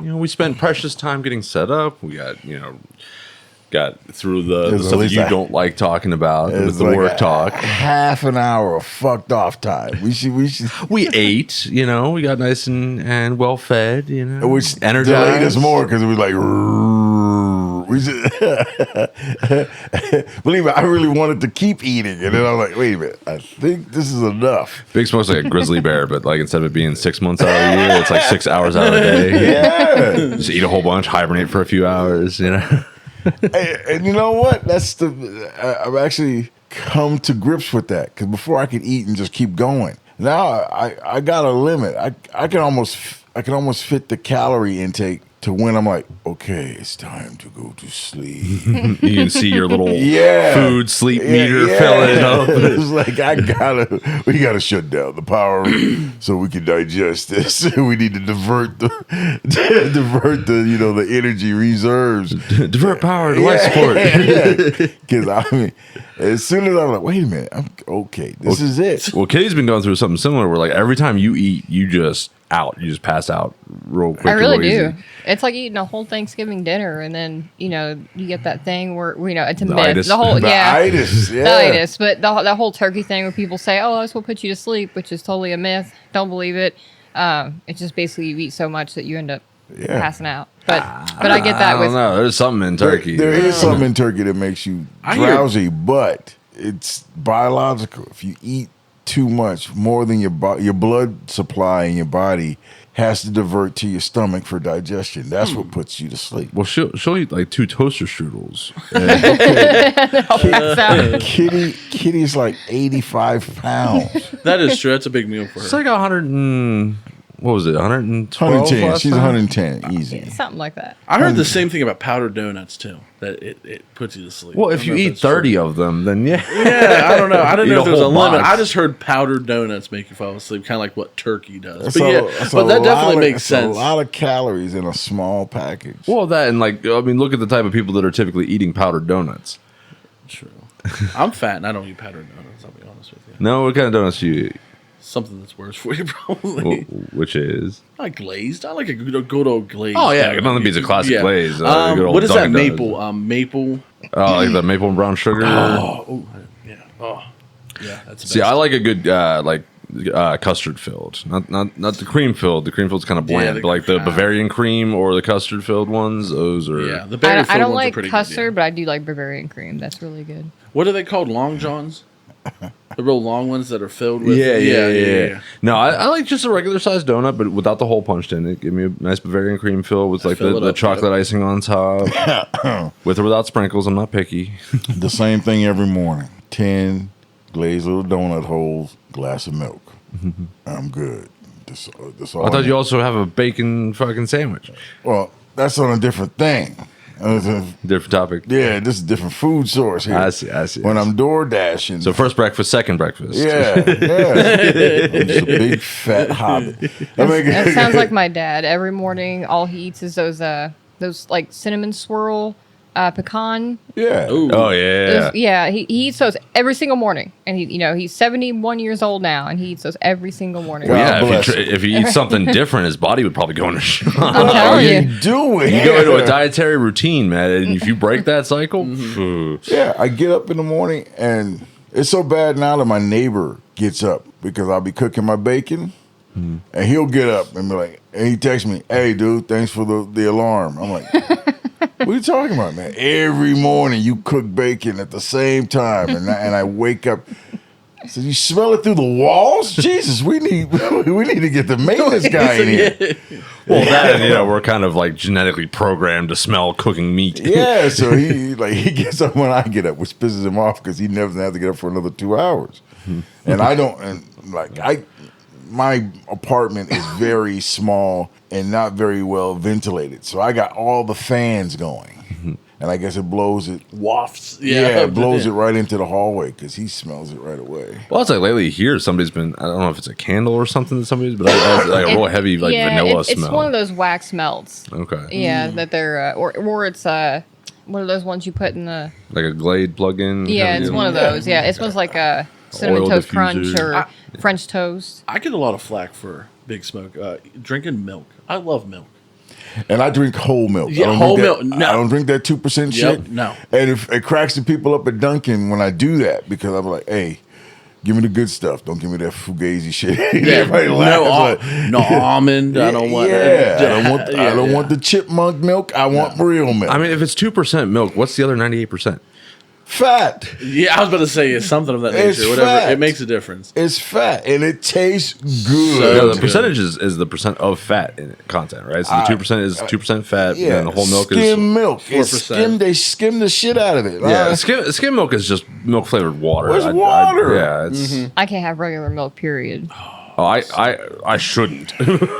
we spent precious time getting set up. We got through the stuff you don't like talking about with the work talk. Half an hour of fucked off time. We ate, we got nice and well fed, Which energized. delayed us more because it was like, believe me, I really wanted to keep eating. And then I was like, wait a minute, I think this is enough. Big Smoke's like a grizzly bear, but like instead of it being 6 months out of the year, it's like 6 hours out of the day. Yeah. Just eat a whole bunch, hibernate for a few hours, And you know what? I've actually come to grips with that because before I could eat and just keep going. Now I got a limit. I can almost fit the calorie intake to when I'm like, okay, it's time to go to sleep. You can see your little food sleep meter yeah. filling up. It's like we gotta shut down the power so we can digest this. We need to divert the the energy reserves. Divert power to life support. Because I mean, as soon as I'm like, wait a minute, I'm okay. This is it. Well, Kitty's been going through something similar where like every time you eat, you just pass out real quick. I really do. It's like eating a whole Thanksgiving dinner, and then you get that thing where it's a myth. The whole itis, the itis. But the whole turkey thing where people say, "Oh, this will put you to sleep," which is totally a myth. Don't believe it. It's just basically you eat so much that you end up passing out. But I get that. I don't know. There's something in turkey. There is something in turkey that makes you drowsy, but it's biological. If you eat too much, more than your blood supply in your body has to divert to your stomach for digestion. That's what puts you to sleep. Well, she'll eat like 2 toaster strudels. Kitty's like 85 pounds. That is true. That's a big meal for her. It's like 112? 110. She's 110. Easy. Something like that. I heard the same thing about powdered donuts too. That it puts you to sleep. Well, if you eat 30 of them, then yeah, I don't know. I didn't know if there was a limit. box. I just heard powdered donuts make you fall asleep, kind of like what turkey does. That's But that definitely makes sense. A lot of calories in a small package. Well, that and look at the type of people that are typically eating powdered donuts. True. I'm fat and I don't eat powdered donuts. I'll be honest with you. No, what kind of donuts do you eat? Something that's worse for you, probably. Which is? I like glazed. I like a good old glazed. Oh yeah, nothing beats a classic glaze. What is that? Maple. Maple. Oh, like the maple and brown sugar. Yeah. Oh, yeah. That's the See, best. I like a good custard filled, not the cream filled. The cream filled's kind of bland, but like the Bavarian cream or the custard filled ones. Those are the berry I don't ones like are pretty custard, good, but I do like Bavarian cream. That's really good. What are they called? Long Johns. The real long ones that are filled with. Yeah. No, I like just a regular sized donut, but without the hole punched in it. Give me a nice Bavarian cream fill with like the chocolate icing on top, with or without sprinkles. I'm not picky. The same thing every morning. 10 glazed little donut holes, glass of milk. I'm good. That's all I thought you also have a bacon fucking sandwich. Well, that's on a different thing. Different topic. Yeah, this is a different food source here. I see. When I'm door dashing. So first breakfast, second breakfast. Yeah. I'm just a big fat hobbit. That sounds like my dad. Every morning, all he eats is those like cinnamon swirl pecan. Yeah. Ooh. Oh yeah. He eats those every single morning, and he's 71 years old now, and he eats those every single morning. Well, yeah, if he eats something different, his body would probably go into shock. I'm telling you. You go into a dietary routine, man, and if you break that cycle, yeah, I get up in the morning, and it's so bad now that my neighbor gets up because I'll be cooking my bacon, and he'll get up and be like, and he texts me, "Hey, dude, thanks for the alarm." I'm like, what are you talking about, man? Every morning you cook bacon at the same time, and I wake up. So you smell it through the walls? Jesus, we need to get the maintenance guy in here. Well, that and we're kind of like genetically programmed to smell cooking meat. Yeah, so he gets up when I get up, which pisses him off because he never has to get up for another 2 hours. And I don't, my apartment is very small and not very well ventilated. So I got all the fans going. And I guess it blows it. Wafts. It blows it right into the hallway because he smells it right away. Well, it's like lately here, somebody's been, I don't know if it's a candle or something that somebody's, but it's like a real heavy vanilla smell. It's one of those wax melts. Okay. Yeah, that they're, or it's one of those ones you put in the... Like a Glade plug-in? Yeah, it's one of those. Yeah, it smells like a Cinnamon Toast Crunch or French toast. I get a lot of flack for Big Smoke drinking milk. I love milk. And I drink whole milk. Yeah, whole milk. No. I don't drink that 2% shit. No. And if it cracks the people up at Dunkin' when I do that, because I'm like, hey, give me the good stuff. Don't give me that fugazi shit. Everybody laughs. No almond. I don't want. I don't want the chipmunk milk. I want real milk. I mean, if it's 2% milk, what's the other 98%? Fat. Yeah, I was about to say it's something of that nature. It's Whatever. fat. It makes a difference. It's fat and it tastes good. Yeah, the good. percentage is the percent of fat in content, right? So the 2% is 2% fat, and the whole milk is skim milk. 4%. They skim the shit out of it. Yeah, skim milk is just milk flavored water. It's water. Yeah, it's. I can't have regular milk, period. Oh, I shouldn't.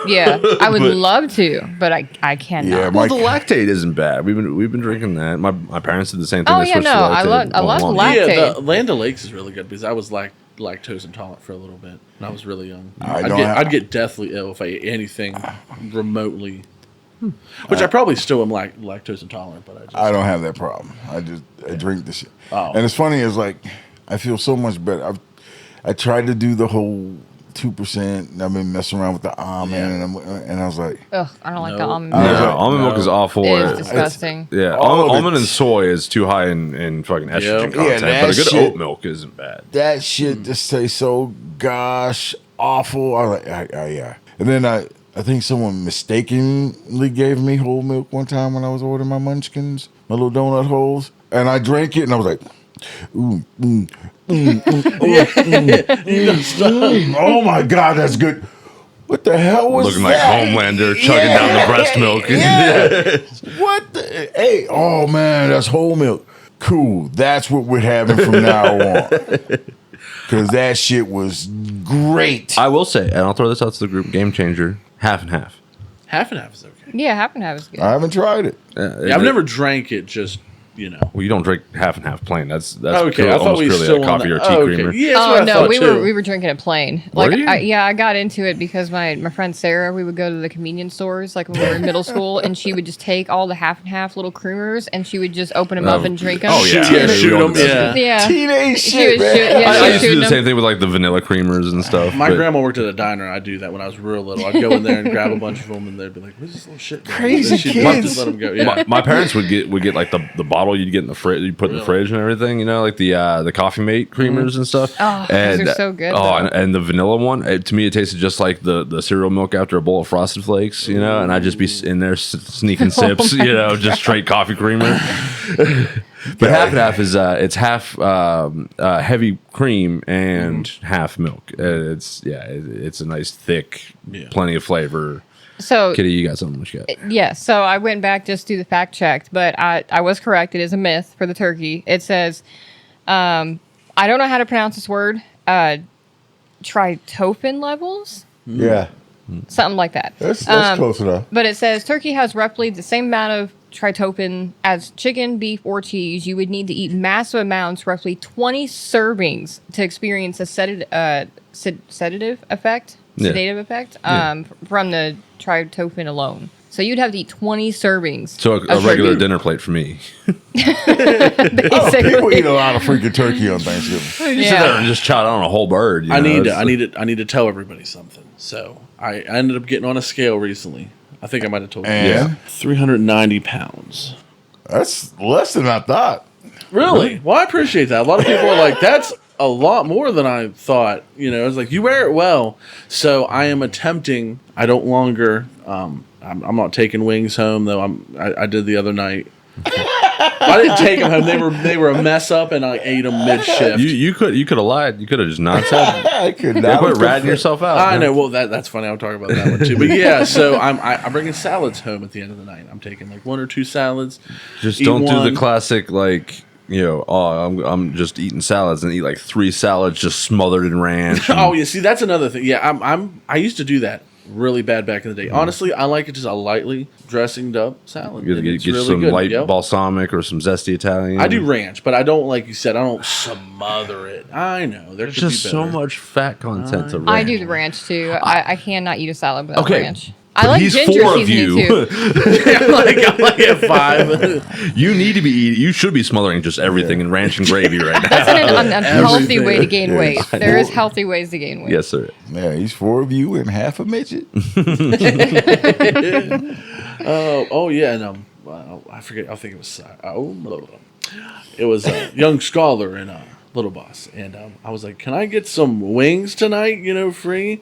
Yeah, I would But- love to, but I cannot. Yeah, Well, the lactate isn't bad. We've been drinking that. My parents did the same thing. Oh, They yeah, switched to no, I lactate love long. lactate. Yeah, the Land O'Lakes is really good because I was lactose intolerant for a little bit when I was really young. I'd get deathly ill if I ate anything remotely. Which I probably still am lactose intolerant, but I don't have that problem. I drink the shit. Oh. And it's funny, it's like I feel so much better. I tried to do the whole 2%. I've been messing around with the almond, and I was like, Ugh, I don't like the No. almond I was milk. like, Almond milk is awful. It is disgusting. Yeah, All of almond it. and soy is too high in fucking estrogen Yeah. content, Yeah, but a that good shit- oat milk isn't bad. that shit just tastes so gosh awful. I was like, yeah. And then I think someone mistakenly gave me whole milk one time when I was ordering my munchkins, my little donut holes, and I drank it, and I was like, oh my god, that's good. What the hell was Looking like that? Homelander chugging down the breast milk. Yeah. What the? Hey, oh man, that's whole milk. Cool. That's what we're having from now on. Because that shit was great. I will say, and I'll throw this out to the group, game changer, half and half. half and half is okay. Yeah, half and half is good. I haven't tried it. Yeah, I've never drank it. Just Well, you don't drink half and half plain. That's okay. I thought almost we purely still a coffee or tea okay. creamer. Yeah, that's Oh what I no, thought we too. were drinking it plain. Were Like you? I got into it because my friend Sarah, we would go to the convenience stores like when we were in middle school, and she would just take all the half and half little creamers, and she would just open them up and drink them. Oh yeah, Yeah, shoot 'em, yeah. yeah. Teenage She shit, was man. shoot- yeah, I she was used to do shooting the them. same thing with like the vanilla creamers and stuff. My but- grandma worked at a diner. I'd do that when I was real little. I'd go in there and grab a bunch of them, and they'd be like, "What's this little shit?" doing?" Crazy And she'd kids. just let them go. Yeah. My parents would get like the bottle you'd get in the fridge, you put in the fridge and everything, you know, like the Coffee Mate creamers and stuff. Oh, those are so good, Oh, though. and the vanilla one, to me, it tasted just like the cereal milk after a bowl of Frosted Flakes, you know. And I'd just be in there sneaking sips, you know, just straight coffee creamer. But half and half is it's half heavy cream and half milk. It's a nice thick, plenty of flavor. So Kitty, you got something? What you got? yeah, so I went back just to the fact checked, but I was correct. It is a myth for the turkey. It says, I don't know how to pronounce this word, tryptophan levels, Yeah. something like that. That's close enough. But it says turkey has roughly the same amount of tryptophan as chicken, beef, or cheese. You would need to eat massive amounts, roughly 20 servings, to experience a sedative effect. From the tryptophan alone. So you'd have to eat 20 servings. So a of regular turkey. dinner plate for me. Oh, people eat a lot of freaking turkey on Thanksgiving. You sit there and just chow down a whole bird. You I know? need It's to to tell everybody something. So I ended up getting on a scale recently. I think I might have told you. And 390 pounds. that's less than I thought. Really? Well, I appreciate that. A lot of people are like, that's a lot more than I thought. You know, it's like, you wear it well. So I am attempting, I don't longer, I'm not taking wings home, though. I did the other night. I didn't take them home. They were a mess up, and I ate them mid shift. You could have lied. You could have just not said. I could You not. quit ratting yourself out. I man. know. Well, that's funny. I'll talk about that one too. But yeah, so I'm bringing salads home at the end of the night. I'm taking like 1 or 2 salads. Just eat don't do one. the classic like. I'm just eating salads and eat like 3 salads just smothered in ranch. and- Oh yeah, see that's another thing. Yeah, I used to do that really bad back in the day. Honestly, I like it just a lightly dressinged up salad. You and get it's get really some good. light Yep. balsamic or some zesty Italian. I do ranch, but I don't like you said. I don't smother it. I know there There's could just be so better. much fat content to ranch. I do the ranch too. I cannot eat a salad without Okay, ranch. but I like he's ginger 4 of seasoning you. too. I'm like at 5. You need to be eating. You should be smothering just everything in ranch and gravy right now. That's an unhealthy way to gain Yeah. weight. There is healthy ways to gain weight. Yes, sir. Yeah, he's 4 of you and half a midget. Oh yeah, and well, I forget. I think it was blah, blah, blah. It was Young Scholar and Little Boss, and I was like, "Can I get some wings tonight? Free?"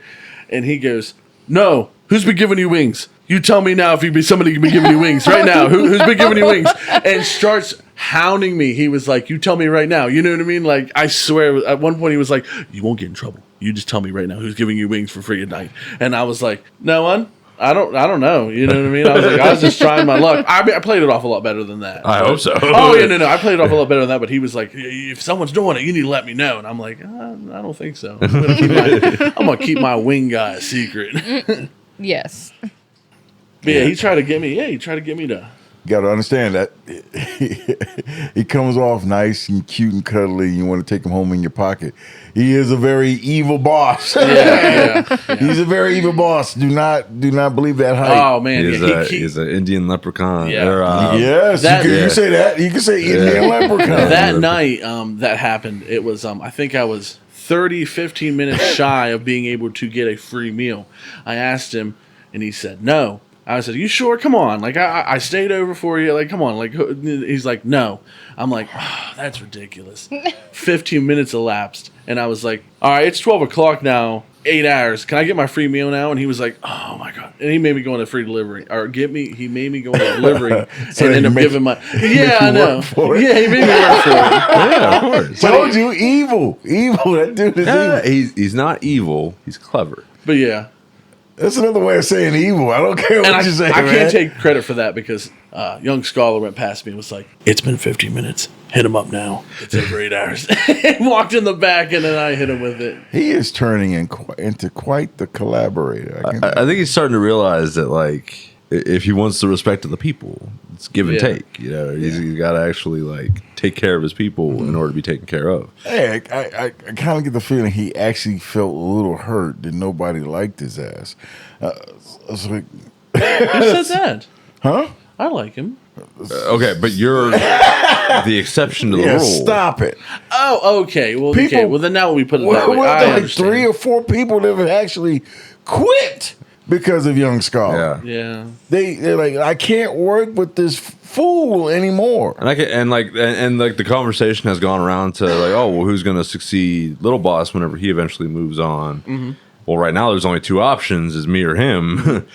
And he goes, "No. Who's been giving you wings? You tell me now if somebody can be giving you wings right now. Who's been giving you wings?" And starts hounding me. He was like, "You tell me right now." You know what I mean? Like, I swear, at one point he was like, "You won't get in trouble. You just tell me right now who's giving you wings for free at night." And I was like, "No one. I don't know." You know what I mean? I was like, I was just trying my luck. I played it off a lot better than that. I hope so. Oh yeah, no. I played it off a lot better than that. But he was like, "If someone's doing it, you need to let me know." And I'm like, I don't think so. I'm gonna keep my wing guy a secret. Yes. But yeah, he tried to get me. Yeah, he tried to get me to. You got to understand that he comes off nice and cute and cuddly. You want to take him home in your pocket. He is a very evil boss. Yeah. He's a very evil boss. Do not believe that hype. Oh man, He's an Indian leprechaun. Yeah. Or, Yes, you can say that. You can say Indian leprechaun. That night, that happened. It was I think I was 15 minutes shy of being able to get a free meal. I asked him, and he said no. I said, "You sure? Come on. Like, I stayed over for you. Like, come on." Like, he's like, "No." I'm like, "Oh, that's ridiculous." 15 minutes elapsed, and I was like, "All right, it's 12 o'clock now. 8 hours. Can I get my free meal now?" And he was like, "Oh my god!" And he made me go on a free delivery, he made me go on a delivery, So and ended up giving my. Yeah, I know. Yeah, he made me work for it. yeah, of course. Told you, evil. That dude is evil. He's not evil. He's clever. But yeah. That's another way of saying evil. I don't care what you say. I man. can't take credit for that because Young Scholar went past me and was like, "It's been 15 minutes. Hit him up now. It's over 8 hours." And walked in the back, and then I hit him with it. He is turning into quite the collaborator. I think he's starting to realize that, like, if he wants the respect of the people, it's give and take. He's got to actually take care of his people in order to be taken care of. Hey, I kind of get the feeling he actually felt a little hurt that nobody liked his ass. I was like, Who said that? huh? I like him. Okay, but you're the exception to the Yeah, rule. stop it. Oh, okay. Well, People- well then now we put it that way. I Like understand. 3 or 4 people that have actually quit because of Young Scholar. Yeah. Yeah. They're like, I can't work with this fool anymore. And the conversation has gone around to oh, well, who's going to succeed Little Boss whenever he eventually moves on? Mm-hmm. Well, right now there's only 2 options: is me or him.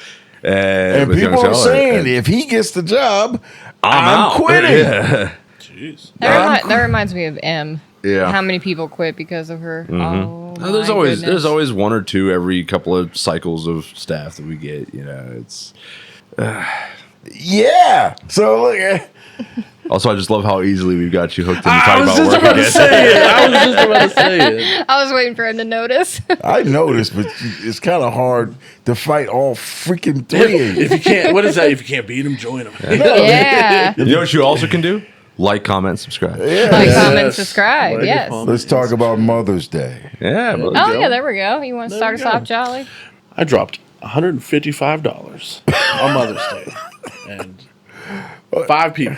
and people are saying if he gets the job, I'm out. quitting. Yeah. Jeez. That reminds me of M. Yeah. How many people quit because of her? Oh, There's my always goodness. 1 or 2 every couple of cycles of staff that we get. It's Yeah. So look. also I just love how easily we've got you hooked into I talking was about just work about to again. say it. I was just about to say it. I was waiting for him to notice. I noticed, but it's kind of hard to fight all freaking 3 of you. If you can't, what is that? If you can't beat him, join him. Yeah. You know what you also can do? Like, comment, subscribe. Yeah. Like, Yes. comment, subscribe. Like, yes. comment. Let's talk about Mother's Day. Yeah. but- Oh, yeah, there we go. You want to There start we us go. off, Jolly? I dropped $155 on Mother's Day, and 5 people.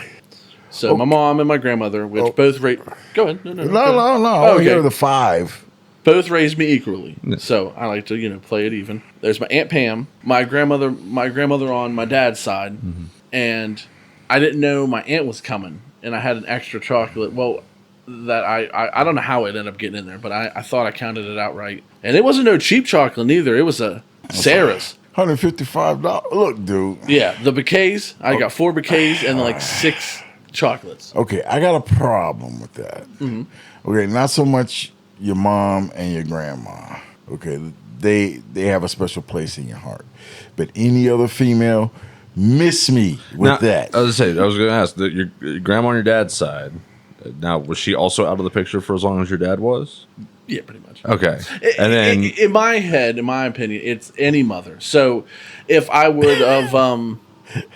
So my mom and my grandmother, which both raised. Go ahead. No. No. go ahead. I want Okay. to hear the 5. Both raised me equally, so I like to play it even. There's my Aunt Pam, my grandmother on my dad's side, and I didn't know my aunt was coming, and I had an extra chocolate. Well, that I don't know how it ended up getting in there, but I thought I counted it out right, and it wasn't no cheap chocolate neither. It was a Sarah's. $155. Look, dude. Yeah, the bouquets. I got 4 bouquets and 6 chocolates. Okay, I got a problem with that. Okay, not so much your mom and your grandma. Okay, they have a special place in your heart. But any other female, miss me with Now, that. I was going to ask that your grandma on your dad's side. Now, was she also out of the picture for as long as your dad was? Yeah, pretty much. Okay, and then in my head, in my opinion, it's any mother. So if I would have,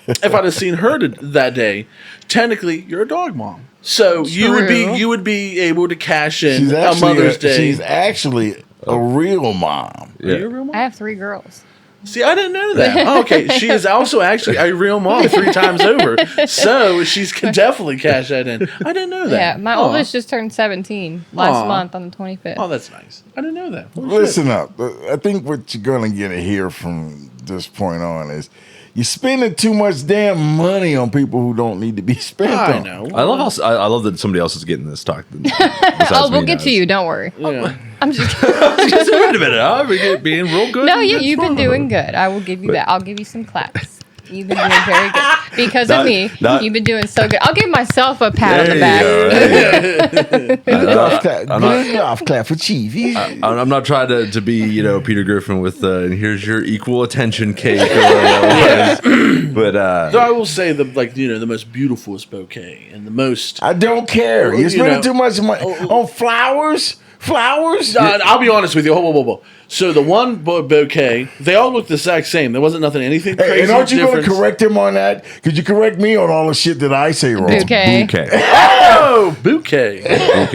if I'd have seen her that day, technically you're a dog mom. So you would be able to cash in she's a actually Mother's Day. She's actually a real mom. Are you a real mom? I have 3 girls. See, I didn't know that. Oh, okay, she is also actually a real mom 3 times over. So she's can definitely cash that in. I didn't know that. Yeah, my Aw. oldest just turned 17 last Aw. month on the 25th. Oh, that's nice. I didn't know that. Holy Listen up. I think what you're going to get to hear from this point on is you're spending too much damn money on people who don't need to be spent I on. know. I love that somebody else is getting this talk. Oh, we'll get to you. Don't worry. Yeah. I'm just. Just wait a minute. I'm being real good. No, you've been doing good. I will give you that. I'll give you some claps. You've been doing very good because of me. You've been doing so good. I'll give myself a pat on the back. Golf clap for Chief. I'm not trying to be Peter Griffin with and here's your equal attention cake or whatever it was. But So I will say the most beautiful bouquet and the most. I don't care. You're spending too much money on flowers. Flowers? I'll be honest with you. Whoa. So the one bouquet, they all looked the exact same. There wasn't anything crazy. Hey, and aren't you going to difference. correct him on that? Could you correct me on all the shit that I say wrong? Bouquet. Oh, bouquet.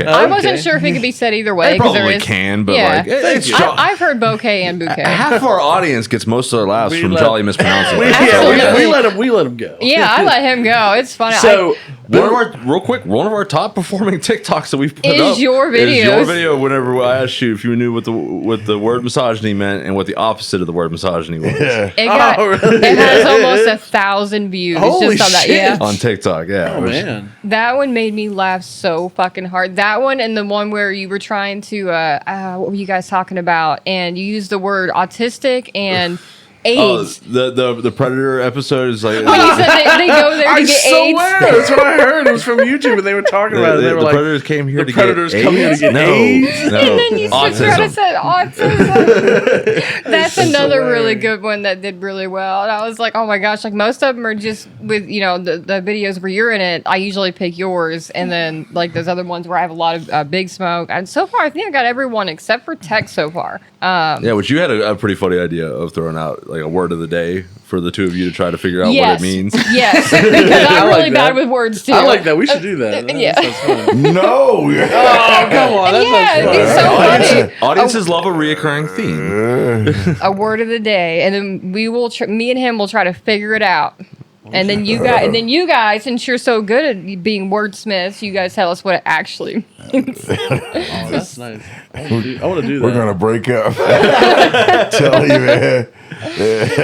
I wasn't sure if it could be said either way. They 'cause there probably is, can, but yeah. it's I've heard bouquet and bouquet. half our audience gets most of their laughs We from let- Jolly mispronouncing. Absolutely. We let him go. Yeah, I let him go. It's funny. So One of our top performing TikToks that we've put Is up your is your videos. video. Whenever I asked you if you knew what the word misogyny meant and what the opposite of the word misogyny was it has almost 1,000 views Holy just on that. shit. Yeah, on TikTok. Yeah, Oh man. that one made me laugh so fucking hard. That one and the one where you were trying to what were you guys talking about? And you used the word autistic and AIDS. the Predator episode is like. When you said they go there to I get AIDS. swear, that's what I heard. It was from YouTube, and they were talking about it. They were the like, Predators came here the to Predators get come here to AIDS? get no, AIDS? No, And then you autism. said autism. That's another really good one that did really well. And I was like, oh my gosh, like most of them are just with, the videos where you're in it. I usually pick yours. And then like those other ones where I have a lot of Big Smoke. And so far, I think I got everyone except for Tech so far. Yeah, which you had a pretty funny idea of throwing out like a word of the day for the two of you to try to figure out what it means. Yes, because I'm like really that. bad with words too. I like that. We should do that. Yeah. That's fun. No. Oh, come on. That Yeah, sounds it's fun. so funny. Audiences love a reoccurring theme. A word of the day, and then we will. Me and him will try to figure it out. And then you guys, since you're so good at being wordsmiths, you guys tell us what it actually means. Oh, that's nice. I want to do that. We're going to break up. Tell you, man.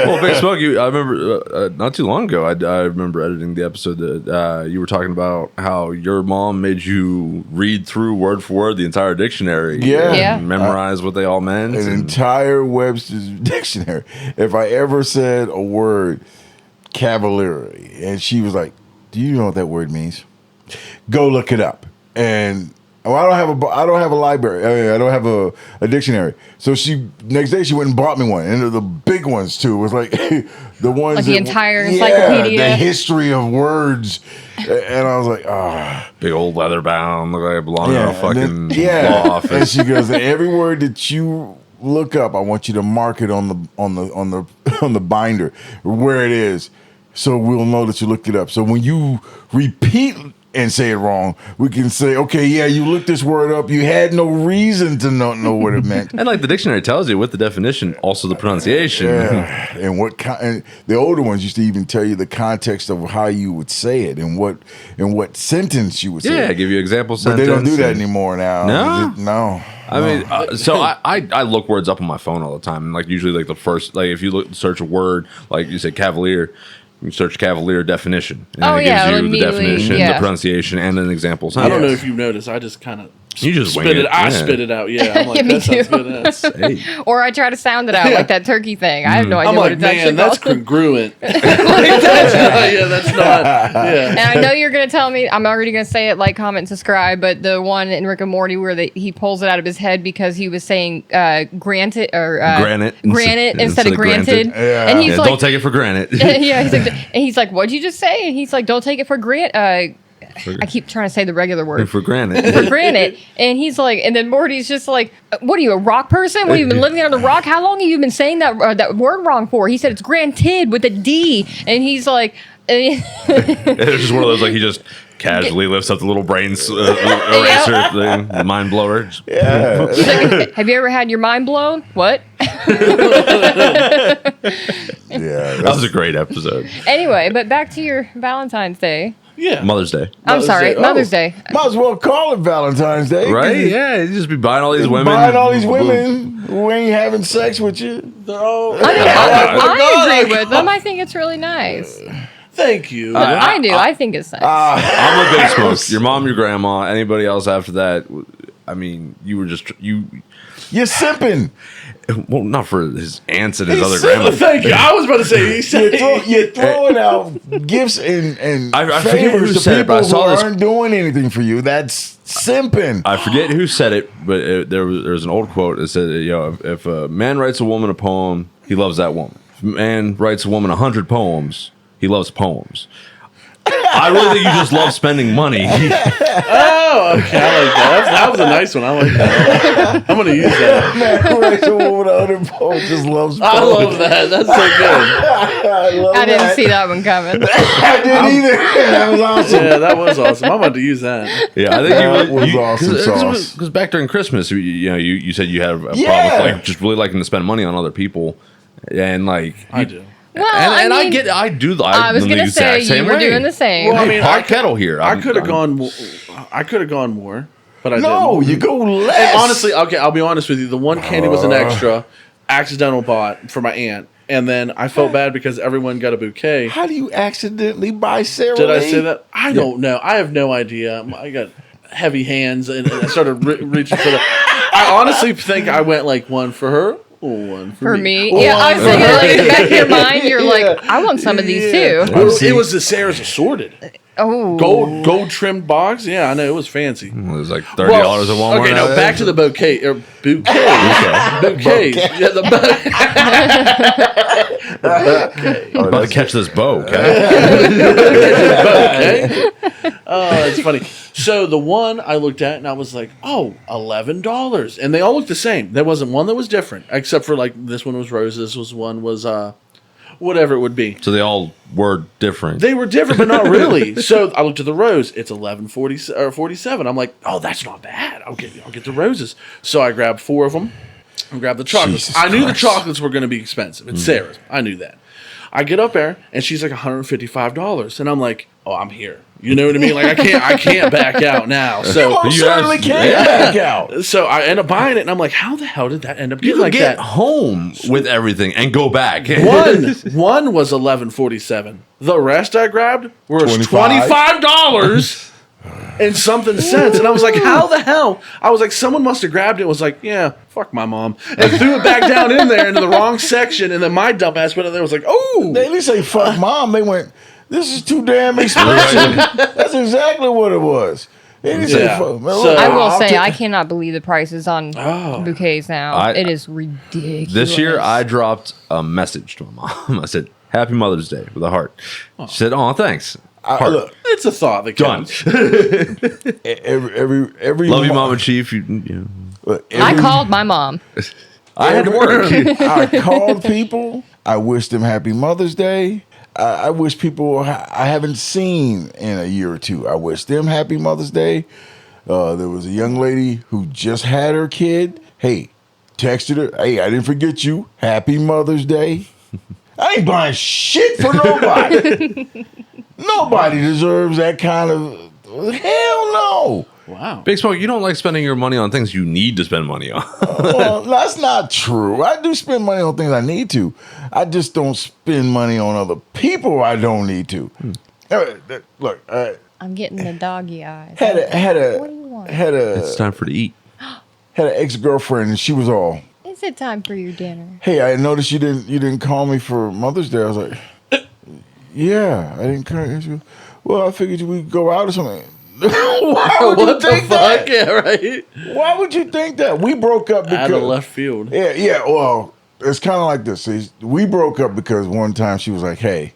Well, Big Smoke, I remember not too long ago, I remember editing the episode that you were talking about how your mom made you read through word for word the entire dictionary. Yeah. and Yeah. memorize what they all meant. An entire Webster's dictionary. If I ever said a word cavalierly, and she was like, "Do you know what that word means? Go look it up." And I don't have a library. I don't have a dictionary. So next day she went and bought me one, and the big ones too. It was like the ones Like the entire encyclopedia. the history of words. And I was like, ah. Big old leather bound, look like I belong in a and fucking then- law And office. she goes, every word that you look up, I want you to mark it on the binder where it is, so we'll know that you looked it up. So when you repeat and say it wrong, we can say, okay, yeah, you looked this word up. You had no reason to not know what it meant. And like the dictionary tells you with the definition, also the pronunciation. Yeah. And and the older ones used to even tell you the context of how you would say it and what sentence you would say. Yeah, give you example But sentence. they don't do that and- anymore now. No? No. I mean, so I look words up on my phone all the time. And like usually like the first, like if you search a word, like you said cavalier, you search cavalier definition. And Oh, it yeah, gives it'll you the immediately- definition, yeah. the pronunciation, and an example I don't sentence. know if you've noticed. I just kind of You just wing spit it. it, I yeah. spit it out. Yeah, I'm like, Yeah, me that sounds too. good. That's, Hey. Or I try to sound it out like that turkey thing. I have no idea I'm what like, it's actually man, that's called. congruent. Like, that's not, that's not. Yeah. And I know you're going to tell me, I'm already going to say it, like, comment, subscribe, but the one in Rick and Morty where he pulls it out of his head because he was saying granted or Granite instead of granted. Yeah. And he's Yeah, like, don't take it for granted. yeah, he's like, what'd you just say? And he's like, don't take it for granted. I keep trying to say the regular word. for granted. For granted. And he's like, and then Morty's just like, what are you, a rock person? What, have you been living under a rock? How long have you been saying that word wrong for? He said it's granted with a D. And he's like, It's just one of those like he just casually lifts up the little brains eraser thing, mind blower. Yeah. he's like, have you ever had your mind blown? What? Yeah. That was a great episode. Anyway, but back to your Valentine's Day. Yeah. Mother's Day. I'm sorry, Day. Mother's Day. Might as well call it Valentine's Day. 'cause Right? you- Yeah. You just be buying all these women. Buying all these women who ain't having sex with you. They're all. I mean, I agree with them. I think it's really nice. Thank you. I do. I think it's nice. I'm a big smoke. Your mom, your grandma, anybody else after that. I mean, you were just you. You're simping. Well, not for his aunts and his He's other silly. grandmas. Thank you. I was about to say. He said, You're throwing out gifts and I forget who favors to said it, but I people who saw this- aren't doing anything for you. That's simping. I forget who said it, but there was an old quote that said, if a man writes a woman a poem, he loves that woman. If a man writes a woman 100 poems, he loves poems. I really think you just love spending money. oh, okay. I like that. That was a nice one. I like that. I'm going to use that. Man who writes a woman 100 poems just loves I poems. love that. That's so good. I love I didn't that. see that one coming. I didn't either. That was awesome. Yeah, that was awesome. I'm about to use that. Yeah, I think That was awesome sauce. Because back during Christmas, you said you had a problem Yeah. with like just really liking to spend money on other people, and like I do. Well, and I I mean, get I do. I was am gonna the say exact same you were way. doing the same. Well, I mean, Hot kettle here. I could have gone. I could have gone more, but I No, didn't. you go less. And honestly, okay, I'll be honest with you. The one candy was an extra, accidental bought for my aunt, and then I felt bad because everyone got a bouquet. How do you accidentally buy Sarah Did I Lee? say that? I don't know. I have no idea. I got heavy hands, and I started reaching for the. I honestly think I went like one for her. One for me, One yeah, I was for thinking her. like in the back of your mind, you're like, I want some of these too. It was the Sarah's assorted Oh, gold trimmed box. Yeah, I know it was fancy. It was like $30 at Walmart. Okay, now back to the bouquet. Bouquet. Yeah, the I'm about to catch this bow. Okay? bouquet. Oh, that's funny. So the one I looked at and I was like, oh, $11. And they all looked the same. There wasn't one that was different, except for like this one was roses, this one was whatever it would be. So they all were different. They were different, but not really. So I looked at the rose. It's $11.40 or $47. I'm like, oh, that's not bad. I'll get the roses. So I grabbed 4 of them and grabbed the chocolates. Jesus I knew the Christ. chocolates were going to be expensive. It's Sarah's. I knew that. I get up there and she's like $155, and I'm like, oh, I'm here. You know what I mean? Like I can't back out now. So You most certainly can't back out. so I end up buying it, and I'm like, how the hell did that end up you getting could like get that? home with everything and go back. One was $11.47. The rest I grabbed was $25 and something cents. And I was like, how the hell? I was like, someone must have grabbed it and was like, yeah, fuck my mom. And threw it back down in there into the wrong section. And then my dumb ass went in there and was like, oh. They didn't say fuck mom. They went, this is too damn expensive. That's exactly what it was. They didn't say Yeah. fuck. Man, So- look, I will I'll say take- I cannot believe the prices on bouquets now. It is ridiculous. This year, I dropped a message to my mom. I said, "Happy Mother's Day" with a heart. She said, "Oh, thanks." Heart. Look, It's a thought that Done. counts. every Love you, mo- Mama Chief. You know. look, I every- called my mom. I had to work. I called people. I wished them Happy Mother's Day. I wish people I haven't seen in a year or two. I wish them Happy Mother's Day. There was a young lady who just had her kid. Hey, texted her. Hey, I didn't forget you. Happy Mother's Day. I ain't buying shit for nobody. Nobody deserves that kind of. Hell no. Wow. Big Smoke, you don't like spending your money on things you need to spend money on. Well, that's not true. I do spend money on things I need to. I just don't spend money on other people I don't need to. Look, I'm getting the doggy eyes. had What do you want? It's time for to eat. had an ex-girlfriend, and she was all, Is it time for your dinner? "Hey, I noticed you didn't call me for Mother's Day." I was like, "Yeah, I didn't call you." She goes, "Well, I figured we'd go out or something." Why would you What the think fuck? that? Yeah, right. Why would you think that? We broke up because Out of left field. Yeah. Well, it's kind of like this. See, we broke up because one time she was like, "Hey,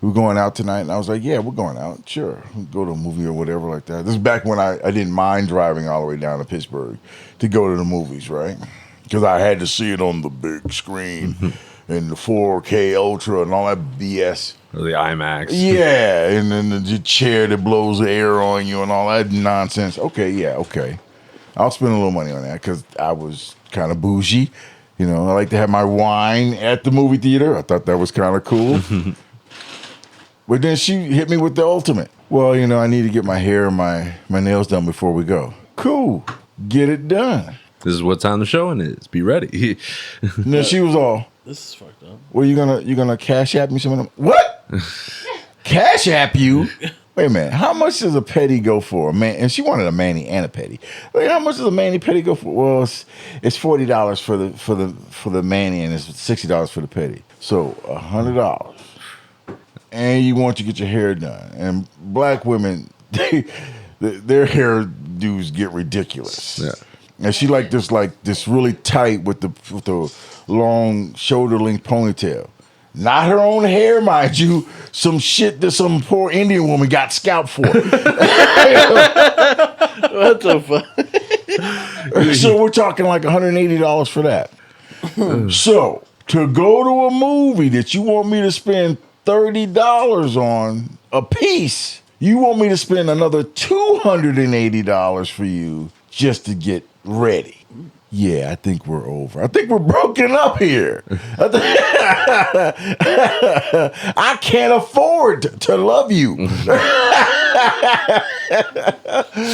we're going out tonight," and I was like, "Yeah, we're going out. Sure, we'll go to a movie or whatever like that." This is back when I didn't mind driving all the way down to Pittsburgh to go to the movies, right? Because I had to see it on the big screen and the 4K Ultra and all that BS. Or the IMAX. Yeah, and then the chair that blows the air on you and all that nonsense. Okay. I'll spend a little money on that because I was kind of bougie. You know, I like to have my wine at the movie theater. I thought that was kind of cool. But then she hit me with the ultimate. Well, I need to get my hair and my nails done before we go. Cool. Get it done. This is what time the showing is. Be ready. And then she was all, This is fucked up. well, you gonna cash app me some of them? What? Cash app you? Wait a minute. How much does a petty go for? A man, and she wanted a mani and a petty. Wait, how much does a mani petty go for? Well, it's $40 for the mani and it's $60 for the petty. So $100. And you want to get your hair done. And black women, their hairdos get ridiculous. Yeah. And she like this really tight with the long shoulder length ponytail. Not her own hair, mind you. Some shit that some poor Indian woman got scalped for. What the fuck? So we're talking like $180 for that. So to go to a movie that you want me to spend $30 on a piece, you want me to spend another $280 for you just to get ready. Yeah, I think we're over. I think we're broken up here. I can't afford to love you.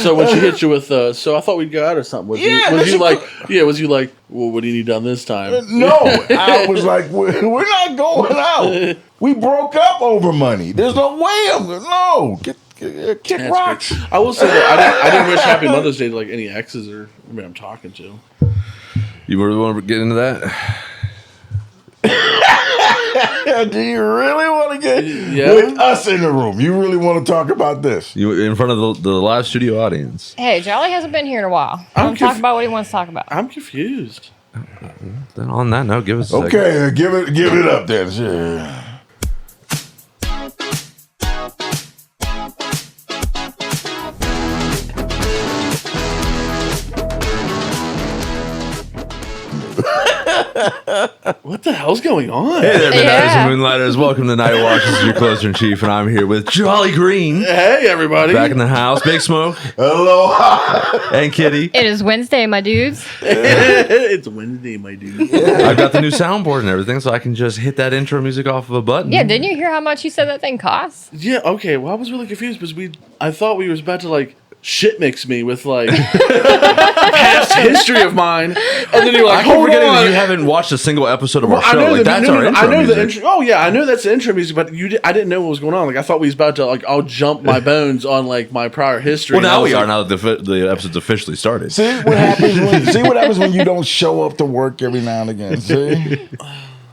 So when she hit you with, so I thought we'd go out or something. Was you like, well, what do you need done this time? No, I was like, we're not going out. We broke up over money. There's no way I'm going. No, kick That's rocks. great. I will say that I didn't wish Happy Mother's Day to like any exes or I'm talking to. You really want to get into that? Do you really want to get Yeah. with us in the room? You really want to talk about this? You in front of the live studio audience? Hey, Charlie hasn't been here in a while. I'm Talk about what he wants to talk about. I'm confused. Then on that note, give us a second. Okay, give it up then. Sure. What the hell's going on? Hey there, Midnighters Yeah. and Moonlighters. Welcome to Nightwatch. This is your closer in chief, and I'm here with Jolly Green. Hey, everybody. Back in the house. Big Smoke Aloha. and Kitty. It is Wednesday, my dudes. It's Wednesday, my dude. I've got the new soundboard and everything, so I can just hit that intro music off of a button. Yeah, didn't you hear how much you said that thing costs? Yeah, okay. Well, I was really confused because I thought we was about to like shit mix me with like past history of mine, and then you're I like, keep hold forgetting on. that you haven't watched a single episode of our I show. know Like, that's our intro I know music. the intro. Oh yeah, I know that's the intro music, but I didn't know what was going on. Like I thought we was about to like I'll jump my bones on like my prior history. Well, and I now was we are. like, Now that the episode's officially started. See what happens when you don't show up to work every now and again. See,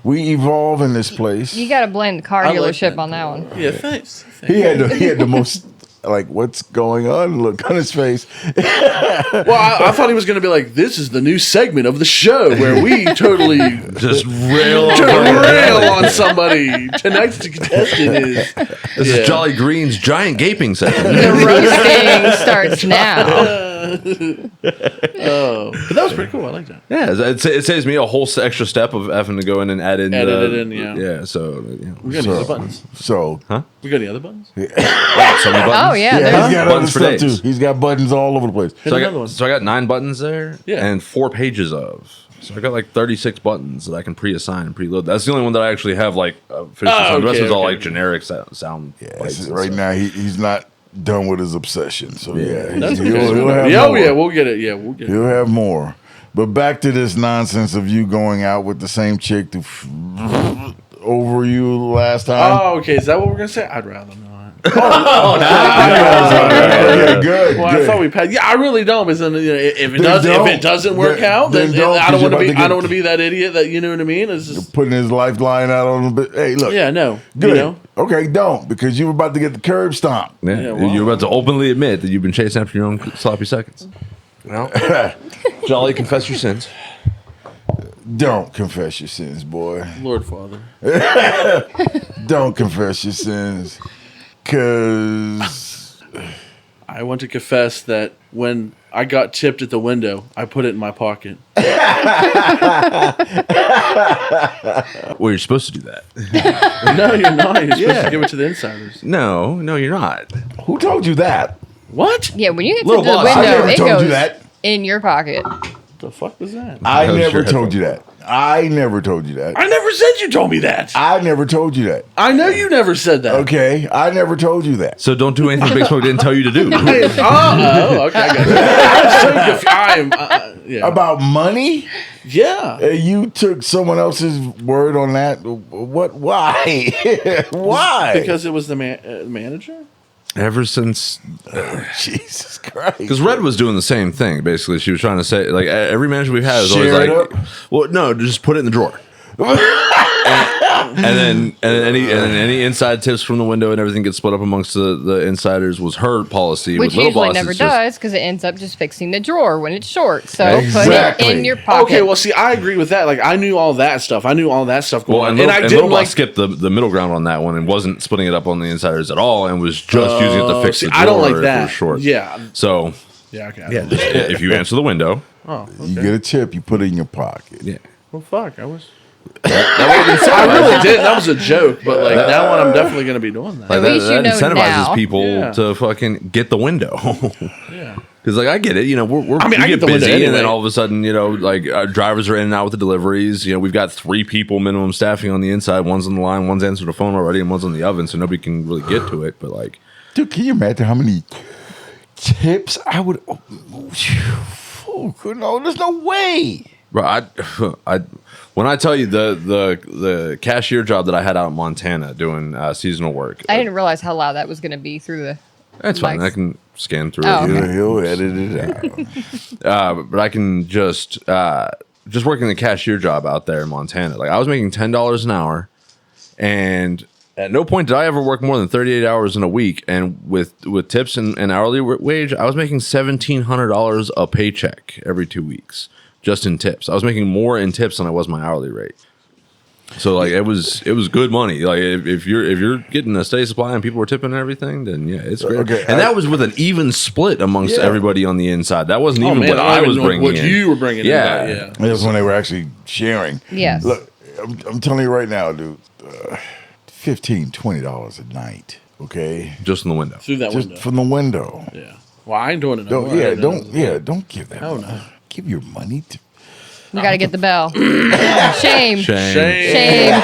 we evolve in this place. You got to blame the car I like dealership that. on that one. Yeah, thanks. He had the most like what's going on look on his face. Well, I thought he was going to be like, this is the new segment of the show where we totally Just rail on. rail on somebody. Tonight's contestant is. This is Jolly Green's giant gaping segment. The roasting starts now. Oh, but that was pretty cool. I like that. Yeah, it saves me a whole extra step of having to go in and add in. Edit it in, yeah. Yeah, so We got any other buttons? So We got any other buttons? wow, so many Oh, buttons. yeah. yeah, there's- he's got other Buttons for stuff days. too. He's got buttons all over the place. So another one. I got 9 buttons there, Yeah. and 4 pages of. So I got like 36 buttons that I can pre-assign and preload. That's the only one that I actually have like finished. Oh, The rest okay, is all okay. like generic sound. Yeah, bites and right stuff. now he's not done with his obsession. So yeah, That's he'll okay. have Yeah, oh more. yeah, we'll get it. Yeah, we'll get it. He'll have more. But back to this nonsense of you going out with the same chick to over you last time. Oh, okay. Is that what we're gonna say? I'd rather not. Yeah, good. Well, good. I thought we passed. Yeah, I really don't. Because then, if Then it doesn't work Then- out, then, then don't, I don't 'cause want to you're be. about to I get- don't want to be that idiot. That you know what I mean? It's just Putting his lifeline out on him. Hey, look. yeah, no. Good. You know, Okay, don't because you're about to get the curb stomp. Yeah, Yeah, wow. you're about to openly admit that you've been chasing after your own sloppy seconds. Well, Jolly, confess your sins. Don't confess your sins, boy. Lord Father. Don't confess your sins, cause I want to confess that when I got tipped at the window, I put it in my pocket. Well, you're supposed to do that. No, you're not. You're supposed Yeah. to give it to the insiders. No, you're not. who told you that? What? Yeah, when you get to Little the boss, I window, never it told you goes that. in your pocket. The fuck was that? I That was never your told you that. I never told you that. I never said you told me that. I never told you that. I know you never said that. Okay, I never told you that. So don't do anything Big Smoke didn't tell you to do. Okay, I got you. I'm so confused. I am. Yeah. About money? Yeah. You took someone else's word on that. What? Why? Why? Because it was the manager? Ever since, Jesus Christ. because Red was doing the same thing. Basically, she was trying to say like every manager we've had is always Share it like, up? well, no, just put it in the drawer. and then any inside tips from the window and everything gets split up amongst the insiders was her policy. Which with little usually boss, never it's just- does because it ends up just fixing the drawer when it's short. So put Exactly. it in your pocket. Okay, well, see, I agree with that. Like, I knew all that stuff. I knew all that stuff going Well, on. and I Little didn't Boss like. skipped the middle ground on that one and wasn't splitting it up on the insiders at all and was just using it to fix see, the drawer. I don't like if it that. was short. Yeah. So Yeah, okay. if you answer the window, Oh, okay. You get a tip, you put it in your pocket. yeah. Well, fuck. I was. I really did. That was a joke, but like that one, I'm definitely going to be doing that. Like At that, least you that know incentivizes now. people Yeah. to fucking get the window. Yeah. Because like I get it, you know, we I get get the window busy, and then anyway. all of a sudden, you know, like our drivers are in and out with the deliveries. You know, we've got 3 people minimum staffing on the inside. One's on the line, one's answered the phone already, and one's on the oven, so nobody can really get to it. But like, Dude, can you imagine how many tips I would. No, there's no way. bro, I when I tell you the cashier job that I had out in Montana doing seasonal work, I didn't realize how loud that was going to be through the. that's fine. mics. I can scan through Oh, it. okay. He'll edit it out. But I can just working the cashier job out there in Montana. Like I was making $10 an hour, and at no point did I ever work more than 38 hours in a week. And with tips and hourly wage, I was making $1,700 a paycheck every 2 weeks just in tips. I was making more in tips than I was my hourly rate. So like it was good money. Like if you're getting a steady supply and people were tipping and everything, then yeah, it's great. Okay, and that was with an even split amongst Yeah. everybody on the inside. That wasn't even what I I don't was even know bringing what in. you were bringing Yeah. in. Yeah. That's when they were actually sharing. Yes. Look, I'm telling you right now, dude. $15, $20 a night. Okay, Just in the window. Through that just window. from the window. Yeah. Well, I ain't doing it no Don't, more. yeah, I don't, yeah, don't give that. Hell money. no. Give your money to. We got to get the bell. Shame. Shame.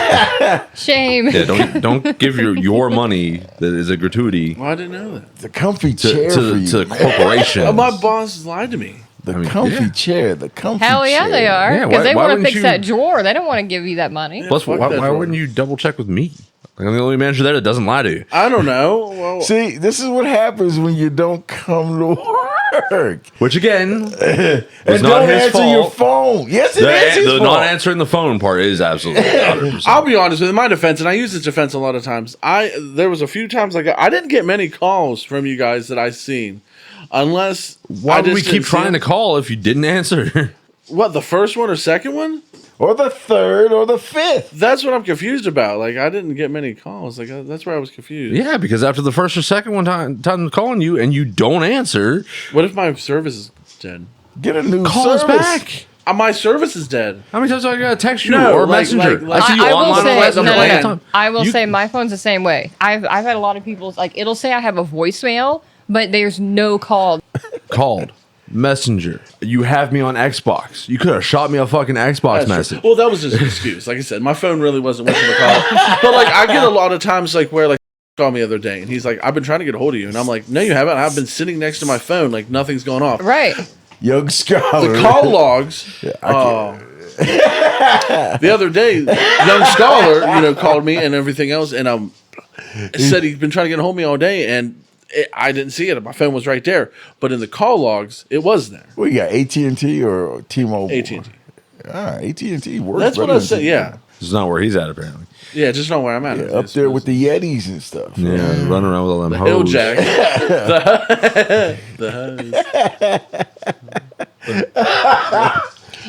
Shame. Yeah, don't give your money that is a gratuity Well, I didn't know that. The comfy chair for you. to corporations. My boss lied to me. the mean, comfy yeah. chair. The comfy Hell yeah, chair. they are. Yeah, Because why- they why want to wouldn't fix you- that drawer. They don't want to give you that money. Plus, Fuck why that drawer. wouldn't you double check with me? Like, I'm the only manager there that doesn't lie to you. I don't know. Well, See, this is what happens when you don't come to work. Which again, And not don't his answer your fault. phone. Yes, it is his the fault. not answering the phone part is absolutely 100%. I'll be honest with you, in my defense, and I use this defense a lot of times. There was a few times I didn't get many calls from you guys that I seen, unless Why I would we just keep didn't see trying to it. call if you didn't answer? What, the first one or second one? Or the third or the fifth. That's what I'm confused about. Like, I didn't get many calls. Like, that's where I was confused. Yeah, because after the first or second time calling you and you don't answer, What if my service is dead? Get a new call us service. back. My service is dead. How many times do I gotta text you No, or like- messenger? like- I see you I will online say, all that stuff no, all no, the no. time. I will You- say my phone's the same way. I've had a lot of people like it'll say I have a voicemail, but there's no call. Called. Messenger. You have me on Xbox. You could have shot me a fucking Xbox That's true. message. Well, that was just an excuse. Like I said, my phone really wasn't worth the call. But like, I get a lot of times like where like called me the other day, and he's like, "I've been trying to get a hold of you," and I'm like, "No, you haven't. I've been sitting next to my phone, like nothing's going off." Right. Young scholar. The call logs. The other day, young scholar, called me and everything else, and said he'd been trying to get a hold of me all day, and I didn't see it. My phone was right there, but in the call logs, it was there. What you got, AT&T or T-Mobile? AT&T. AT&T works. That's what better I than said. T-Mobile. Yeah, This is not where he's at, apparently. yeah. Just know where I'm at. Yeah, up there with the Yetis and stuff. Yeah, running around with all them the hill hoes. jack. the hose.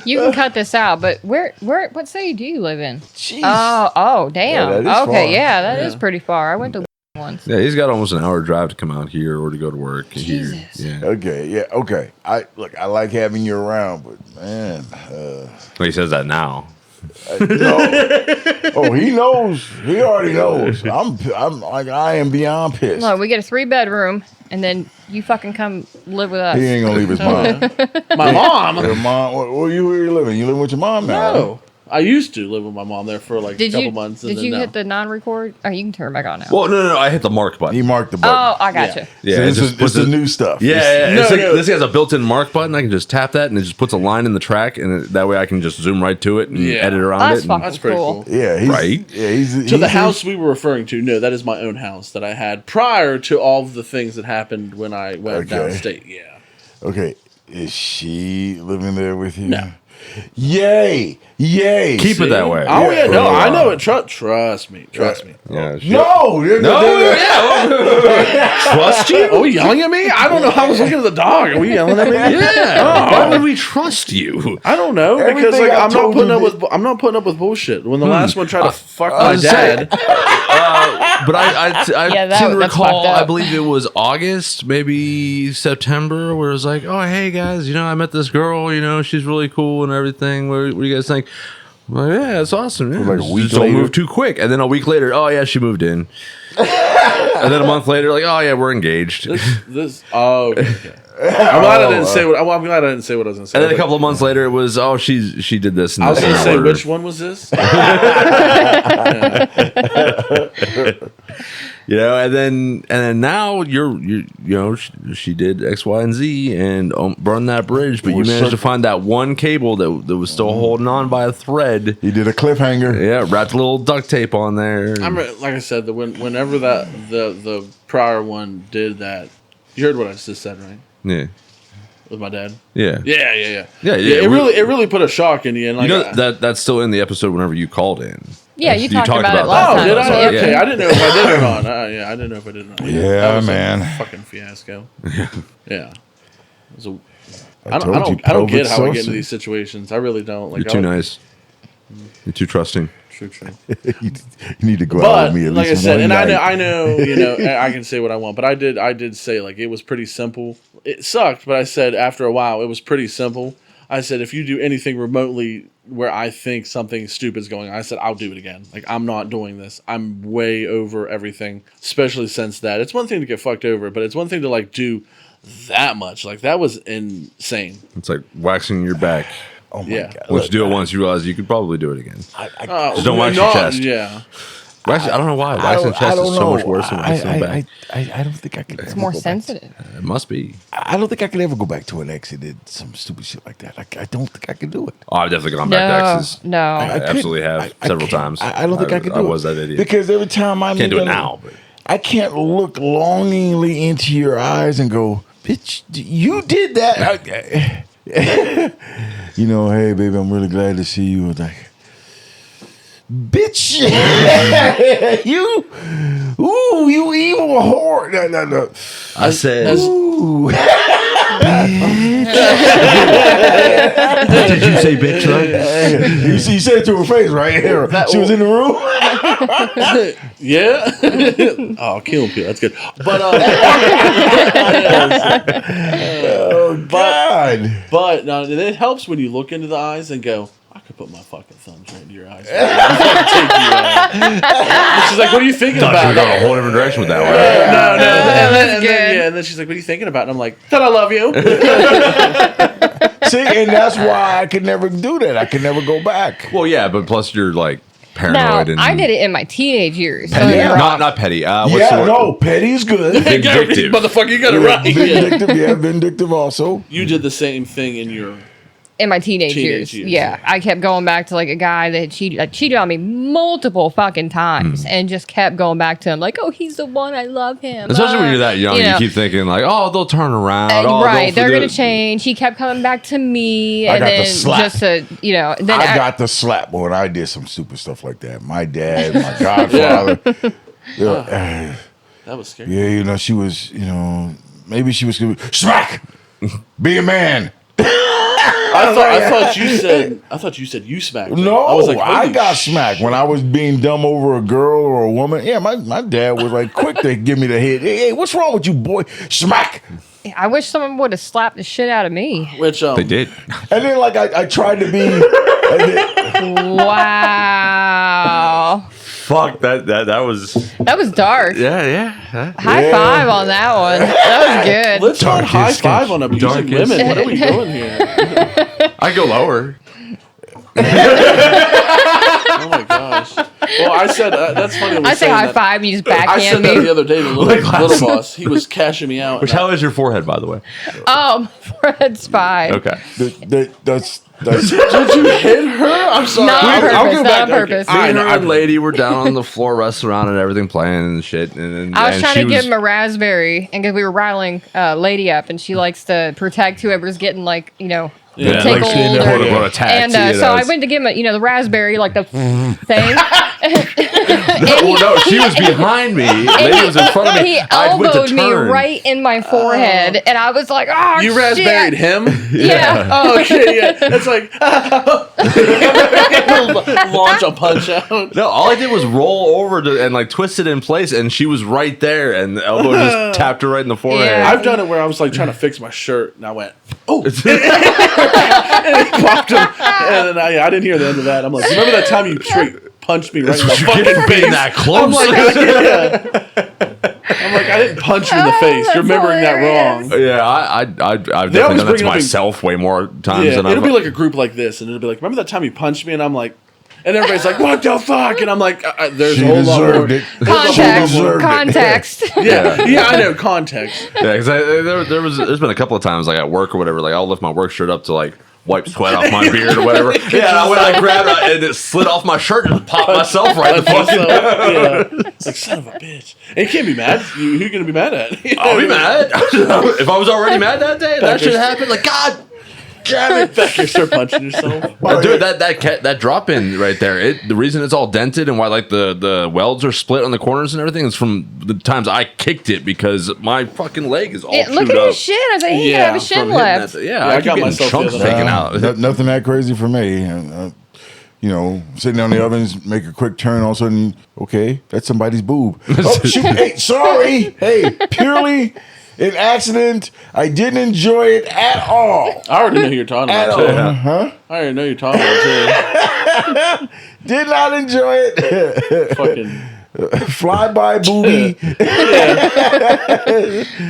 You can cut this out, but what city do you live in? Jeez. Oh, damn. that is Okay, far. yeah, that is pretty far. I went to once. Yeah, he's got almost an hour drive to come out here or to go to work here. Jesus. Yeah. Okay, yeah, okay. I like having you around, but man, Well, he says that now. No. Oh, he knows. He already knows. I'm like, I am beyond pissed. No, we get a 3-bedroom, and then you fucking come live with us. He ain't gonna leave his mom. My mom. Your mom. Where you living? You living with your mom now? No. I used to live with my mom there for like a couple months. Did you hit the non-record? Oh, you can turn it back on now. Well, no. I hit the mark button. He marked the button. Oh, I gotcha. Yeah, So it's the new stuff. Yeah, No, no. This has a built-in mark button. I can just tap that, and it just puts a line in the track, and that way I can just zoom right to it and edit around That's it. fucking That's pretty cool. cool. Yeah, Right? Yeah, he's So the house we were referring to, no, that is my own house that I had prior to all of the things that happened when I went downstate. Yeah. Okay, is she living there with you? No. Yay! Keep it that way. Oh yeah, no, I know it. Trust me. Yeah, No! trust you? Are we yelling at me? I don't know. I was looking at the dog. Are we yelling at me? Yeah. Why would we trust you? I don't know because Everything like I I'm told not putting up with bullshit. When the last one tried to fuck I my was dad, But I Yeah, can that's recall, fucked up. I believe it was August, maybe September, where it was like, oh, hey, guys, I met this girl, she's really cool and everything. What do you guys think? I'm like, yeah, it's awesome. Yeah. Like a week Just don't later? move too quick. And then a week later, oh, yeah, she moved in. And then a month later, like, oh, yeah, we're engaged. this. Oh, okay. I'm glad I didn't say what. I'm glad I didn't say what I was gonna say. And then a couple of months later, it was, oh, she did this and I was this. gonna in say order. which one was this? And then now she did X, Y, and Z and burned that bridge, but you managed to find that one cable that was still holding on by a thread. He did a cliffhanger. Yeah, wrapped a little duct tape on there. Like I said, whenever the prior one did that, you heard what I just said, right? Yeah. With my dad. Yeah. Yeah. Yeah. It really put a shock in you. And like, that's still in the episode whenever you called in. Yeah, you talked about it that. last oh, time. did I? So, Okay, yeah. I didn't know if I did or not. Yeah, I didn't know if I did or not. Yeah, that was man. a fucking fiasco. Yeah. It was a, I I don't get pelvic how I get into sausage. these situations. I really don't. Like, You're too nice. You're too trusting. True. you need to go out But with me at like I least said, one and night. I know, I can say what I want, but I did say like it was pretty simple. It sucked, but I said after a while it was pretty simple. I said if you do anything remotely where I think something stupid's going on, I said I'll do it again. Like I'm not doing this. I'm way over everything, especially since that. It's one thing to get fucked over, but it's one thing to like do that much. Like that was insane. It's like waxing your back. Oh my Yeah. God. Once you do it once, you realize you could probably do it again. Just don't wax your chest. Yeah. I don't know why. Waxing your chest is so much worse than waxing your back. I don't think I could. It's more sensitive. It must be. I don't think I could ever go back to an ex that did some stupid shit like that. I don't think I could do it. Oh, I've definitely gone back to exes. No. I couldn't. absolutely have several can't. times. I don't think I could do it. I was that idiot. Because every time I'm Can't do it now. But. I can't look longingly into your eyes and go, bitch, you did that. Hey, baby, I'm really glad to see you. Like, bitch, you evil whore. No. I said, Ooh. what did you say, bitch? You said it to her face right here. She was in the room. Yeah. Oh, kill him. That's good. But Oh God. But no, it helps when you look into the eyes and go, I could put my fucking thumbs right into your eyes. And she's like, what are you thinking Thought you were about? going a whole different direction with that one. No. good. And then she's like, what are you thinking about? And I'm like, that I love you. See, and that's why I could never do that. I could never go back. Well, yeah, but plus you're like Now, paranoid and I did it in my teenage years. So petty. you're wrong. Not petty. What's the word? No, petty's good. Vindictive. Motherfucker, you got it right. Vindictive, vindictive also. You did the same thing in your... In my teenage years. Yeah. I kept going back to like a guy that had cheated on me multiple fucking times and just kept going back to him like, oh, he's the one, I love him. Especially when you're that young, you keep thinking like, oh, they'll turn around. Right, they're going to change. He kept coming back to me. I And got the then slap. just to, then I got the slap when I did some stupid stuff like that. My dad, my godfather. That was scary. Yeah, she was, maybe she was going to smack. Be a man. I thought you said you smacked him. No, I was like, I holy got smacked when I was being dumb over a girl or a woman. Yeah, my dad was like quick to give me the hit. Hey, what's wrong with you, boy? Smack. I wish someone would have slapped the shit out of me. Which They did. And then like I tried to be. Wow. Fuck that was That was dark. yeah. High five on that one. That was good. Let's not high Darkest five on abusing darkest- women. What are we doing here? I go lower. Oh my gosh. Well, I said that's funny. I say high five and you just I said backhand that the me. other day to little boss. He was cashing me out. Which, how is your forehead, by the way? Forehead's fine. Okay. That's Did you hit her? I'm sorry. Not on I'll purpose, go not back. on purpose. Me and know, her lady were down on the floor wrestling around and everything, playing and shit. And I was and trying she to give him a raspberry, and because we were riling lady up, and she likes to protect whoever's getting yeah, tickled. like she or- quote unquote attacked. and so I went to give him the raspberry, like the thing. No, she was behind me. Lady was in front of me. He I went to elbowed me turn. right in my forehead, and I was like, "Oh, You shit." raspberried him? Yeah. Oh, okay, yeah. It's like launch a punch out. No, all I did was roll over and like twist it in place, and she was right there, and the elbow just tapped her right in the forehead. Yeah. I've done it where I was like trying to fix my shirt, and I went, "Oh!" and it popped him. And then I didn't hear the end of that. I'm like, "Remember that time you straight punched me right in the fucking face?" that close. I'm like, I didn't punch you in the face. that's You're remembering hilarious. that wrong. Yeah, I've always definitely done that bring to it up in- myself way more times Yeah, than it'll I've. be like a group like this, and it'll be like, "Remember that time you punched me?" And I'm like, and everybody's like, "What the fuck?" And I'm like, "There's she a whole lot more." deserved it. Context. deserved it. Context. Yeah, I know context. Yeah, because there's been a couple of times like at work or whatever, like I'll lift my work shirt up to like wipe sweat off my beard or whatever. Yeah, and I went, I grabbed it and it slid off my shirt and just popped myself right in the fucking. Yeah, it's like son of a bitch. And you can't be mad. Who you gonna be mad at? I'll be mad. If I was already mad that day, that should happen. Like, God damn it. Back here, start punching yourself. Dude, that drop in right there. The reason it's all dented and why like the welds are split on the corners and everything is from the times I kicked it because my fucking leg is all Yeah, look chewed at up. his shin. I was like, he Yeah, have a shin from hitting left. that- I I got got myself the chunks other taken day. out. Nothing that crazy for me. Sitting on the ovens, make a quick turn, all of a sudden, okay, that's somebody's boob. Oh, shoot, hey, sorry. Hey, purely an accident. I didn't enjoy it at all. I already know who you're talking At about all. too. Huh? I already know who you're talking about too. Did not enjoy it. Fucking Flyby booby.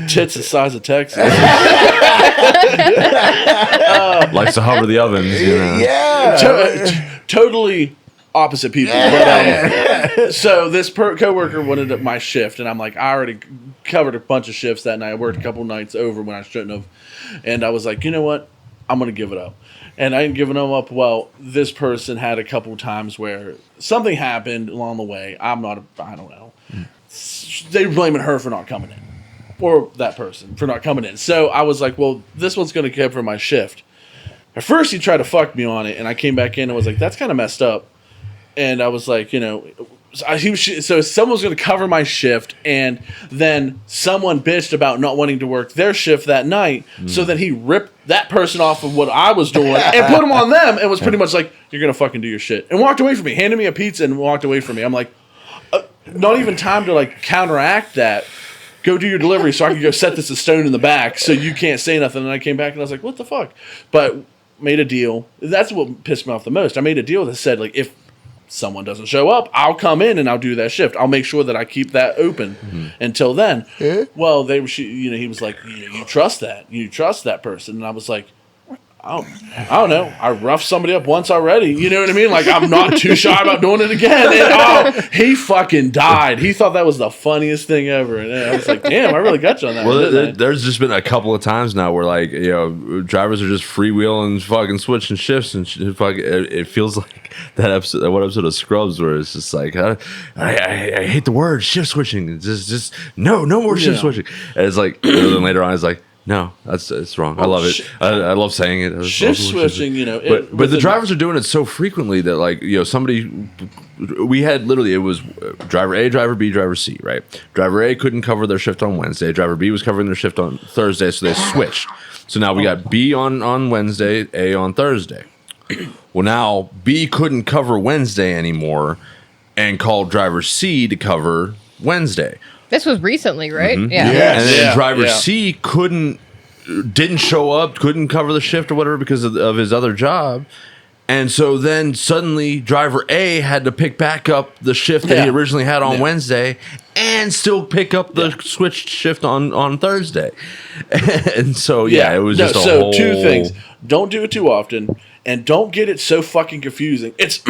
tits the size of Texas. Likes to hover the ovens, you know. Yeah. Totally opposite people. But, so this coworker wanted my shift, and I'm like, I already covered a bunch of shifts that night. I worked a couple nights over when I shouldn't have, and I was like, you know what, I'm gonna give it up. And I ain't giving them up. Well, this person had a couple times where something happened along the way. I don't know. They were blaming her for not coming in, or that person for not coming in. So I was like, well, this one's gonna cover my shift. At first, he tried to fuck me on it, and I came back in and was like, that's kind of messed up. And I was like, so someone was going to cover my shift, and then someone bitched about not wanting to work their shift that night. So then he ripped that person off of what I was doing and put him on them, and was pretty much like, you're going to fucking do your shit. And walked away from me, handed me a pizza, and walked away from me. I'm like, not even time to like counteract that. Go do your delivery so I can go set this in stone in the back so you can't say nothing. And I came back and I was like, what the fuck? But made a deal. That's what pissed me off the most. I made a deal that said, like, if someone doesn't show up, I'll come in and I'll do that shift. I'll make sure that I keep that open until then. Well, he was like, you trust that. You trust that person. And I was like, I don't know. I roughed somebody up once already. You know what I mean? Like, I'm not too shy about doing it again. And he fucking died. He thought that was the funniest thing ever. And I was like, damn, I really got you on that. Well, there's just been a couple of times now where like drivers are just freewheeling, fucking switching shifts, and it feels like that episode, one episode of Scrubs where it's just like I hate the word shift switching. It's just no more shift switching. And it's like and then later on it's like. No, it's wrong. I love it. I love saying it. Shift switching, but the drivers are doing it so frequently that like we had literally it was driver A, driver B, driver C, right? Driver A couldn't cover their shift on Wednesday. Driver B was covering their shift on Thursday, so they switched. So now we got B on Wednesday, A on Thursday. Well, now B couldn't cover Wednesday anymore, and called driver C to cover Wednesday. This was recently, right? Mm-hmm. Yeah. Yes. And then driver yeah. C didn't show up, couldn't cover the shift or whatever because of his other job. And so then suddenly driver A had to pick back up the shift that he originally had on Wednesday and still pick up the switched shift on Thursday. And so, it was just a whole... So, two things. Don't do it too often, and don't get it so fucking confusing. It's...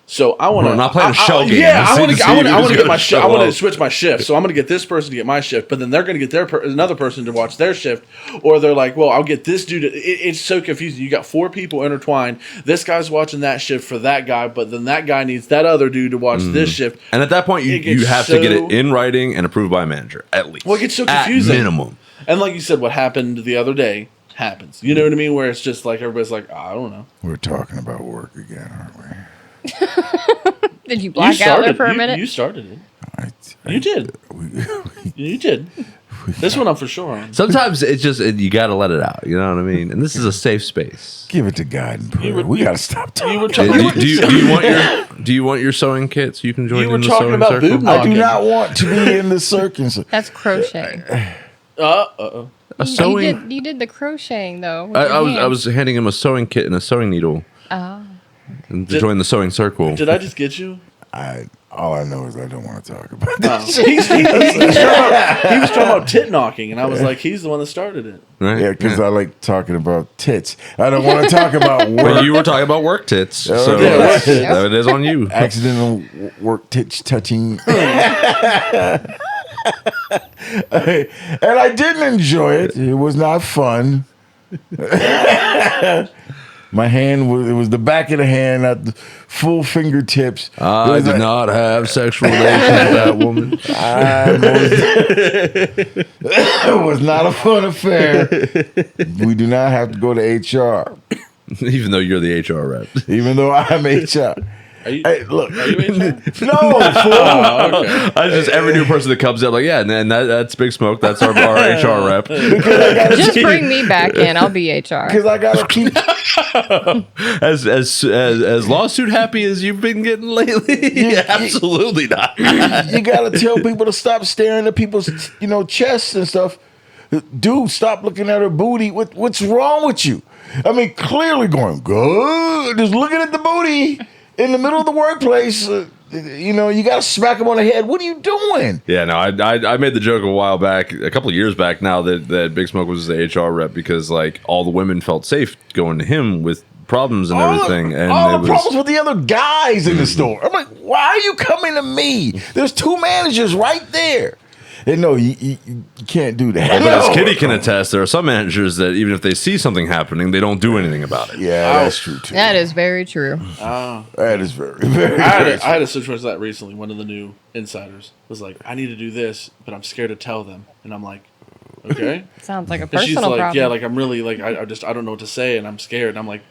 So I want to. I'm not playing a shell game. Yeah, I want to get my shift. I want to switch my shift. So I'm going to get this person to get my shift, but then they're going to get another person to watch their shift, or they're like, well, I'll get this dude. It's so confusing. You got 4 people intertwined. This guy's watching that shift for that guy, but then that guy needs that other dude to watch this shift. And at that point, you have to get it in writing and approved by a manager at least. Well, it gets so confusing. At minimum. And like you said, what happened the other day happens. You know what I mean? Where it's just like everybody's like, I don't know. We're talking about work again, aren't we? Did you black out there for a minute? You started it. You did. You did. This one I'm for sure on. Sometimes it's just you got to let it out. You know what I mean? And this is a safe space. Give it to God and prayer. We got to stop talking. Do you want your sewing kit so you can join You were in the talking sewing about circle? boob I do not want to be in the circus. That's crocheting. A sewing. You did the crocheting though. with I your hand. was handing him a sewing kit and a sewing needle. Oh. And to join the sewing circle. Did I just get you? All I know is I don't want to talk about No. this. he was talking about tit knocking, and I was like, he's the one that started it. Right? Yeah, because I like talking about tits. I don't want to talk about work. Well, you were talking about work tits, so yeah, work that's- tits. that it is on you. Accidental work tits touching. And I didn't enjoy it. It was not fun. My hand was the back of the hand, not the full fingertips. I did not have sexual relations with that woman. It was not a fun affair. We do not have to go to HR, Even though you're the HR rep. even though I'm HR. Hey, look. Are you HR? No, fool. Oh, okay. I just every new person that comes in, like, yeah, and that's Big Smoke. That's our HR rep. Just bring me back in. I'll be HR. Because I gotta keep. As lawsuit happy as you've been getting lately, absolutely not. You gotta tell people to stop staring at people's, chests and stuff. Dude, stop looking at her booty. What's wrong with you? I mean, clearly going good. Just looking at the booty in the middle of the workplace. You got to smack him on the head. What are you doing? Yeah, no, I made the joke a couple of years back now that Big Smoke was the HR rep because like all the women felt safe going to him with problems and everything. And all the problems with the other guys in the store. I'm like, why are you coming to me? There's 2 managers right there. And no, you can't do that. But as Kitty can attest, there are some managers that even if they see something happening, they don't do anything about it. Yeah, that's true too. That is very true. That is very, very I had a situation like that recently. One of the new insiders was like, I need to do this, but I'm scared to tell them. And I'm like, okay. Sounds like a And personal she's like, problem. yeah, like I'm really like I don't know what to say, and I'm scared. And I'm like,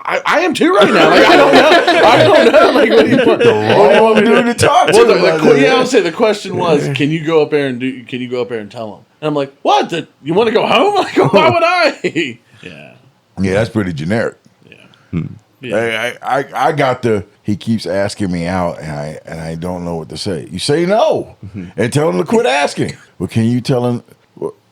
I am too right now. Like I don't know. Like what do you want? wrong dude to talk to. I would say the question was, can you go up there and tell them? And I'm like, what? You want to go home? Like, why would I? Yeah. Yeah, that's pretty generic. Yeah. Yeah. I got the. He keeps asking me out, and I don't know what to say. You say no, and tell him to quit asking. Well, can you tell him?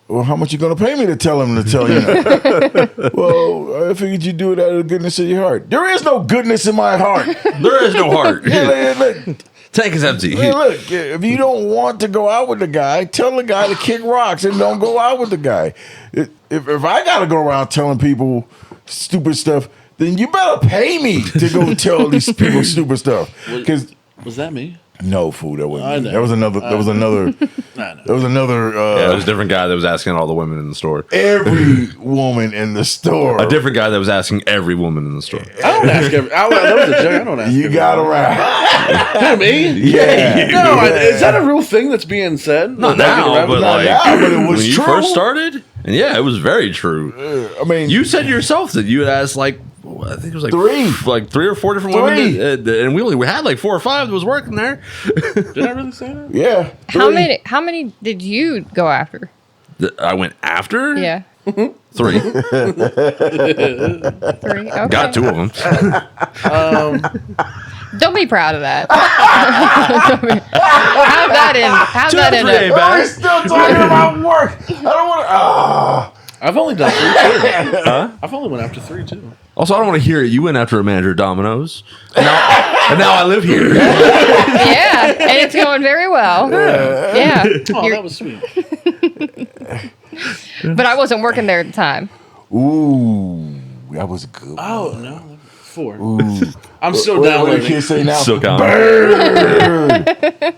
Well, how much you gonna pay me to tell him to tell you no? Well, I figured you'd do it out of the goodness of your heart. There is no goodness in my heart. There is no heart. Look, Tank is empty. look, if you don't want to go out with the guy, tell the guy to kick rocks and don't go out with the guy. If I gotta go around telling people stupid stuff, then you better pay me to go tell these people stupid stuff. Because Was that me? no, fool, that I wasn't. know. That was another. That was another. I know. That was another. Yeah, it was a different guy that was asking all the women in the store. Every woman in the store. A different guy that was asking every woman in the store. I don't ask every. That was a joke. I don't ask. You every got woman. around. Who, me? Yeah. No, is that a real thing that's being said? Not now, but Not like now, but it was when you true. first started. And yeah, it was very true. I mean, You said yourself that you had asked like I think it was like 3 or 4 different women, and we had like 4 or 5 that was working there. Did I really say that? yeah. How many did you go after? I went after. Yeah. 3. 3. Okay. Got 2 of them. Don't be proud of that. Have that in. Have that in. Three, A, We're still talking about work. I don't want to. I've only done 3 too. I've only went after 3 too. Also, I don't want to hear it. You went after a manager at Domino's. And now I live here. Yeah, and it's going very well. Yeah. Oh, that was sweet. But I wasn't working there at the time. Ooh, that was a good one. Oh no, 4. Ooh. I'm still What do downloading. kids say now? Still counting. Bird.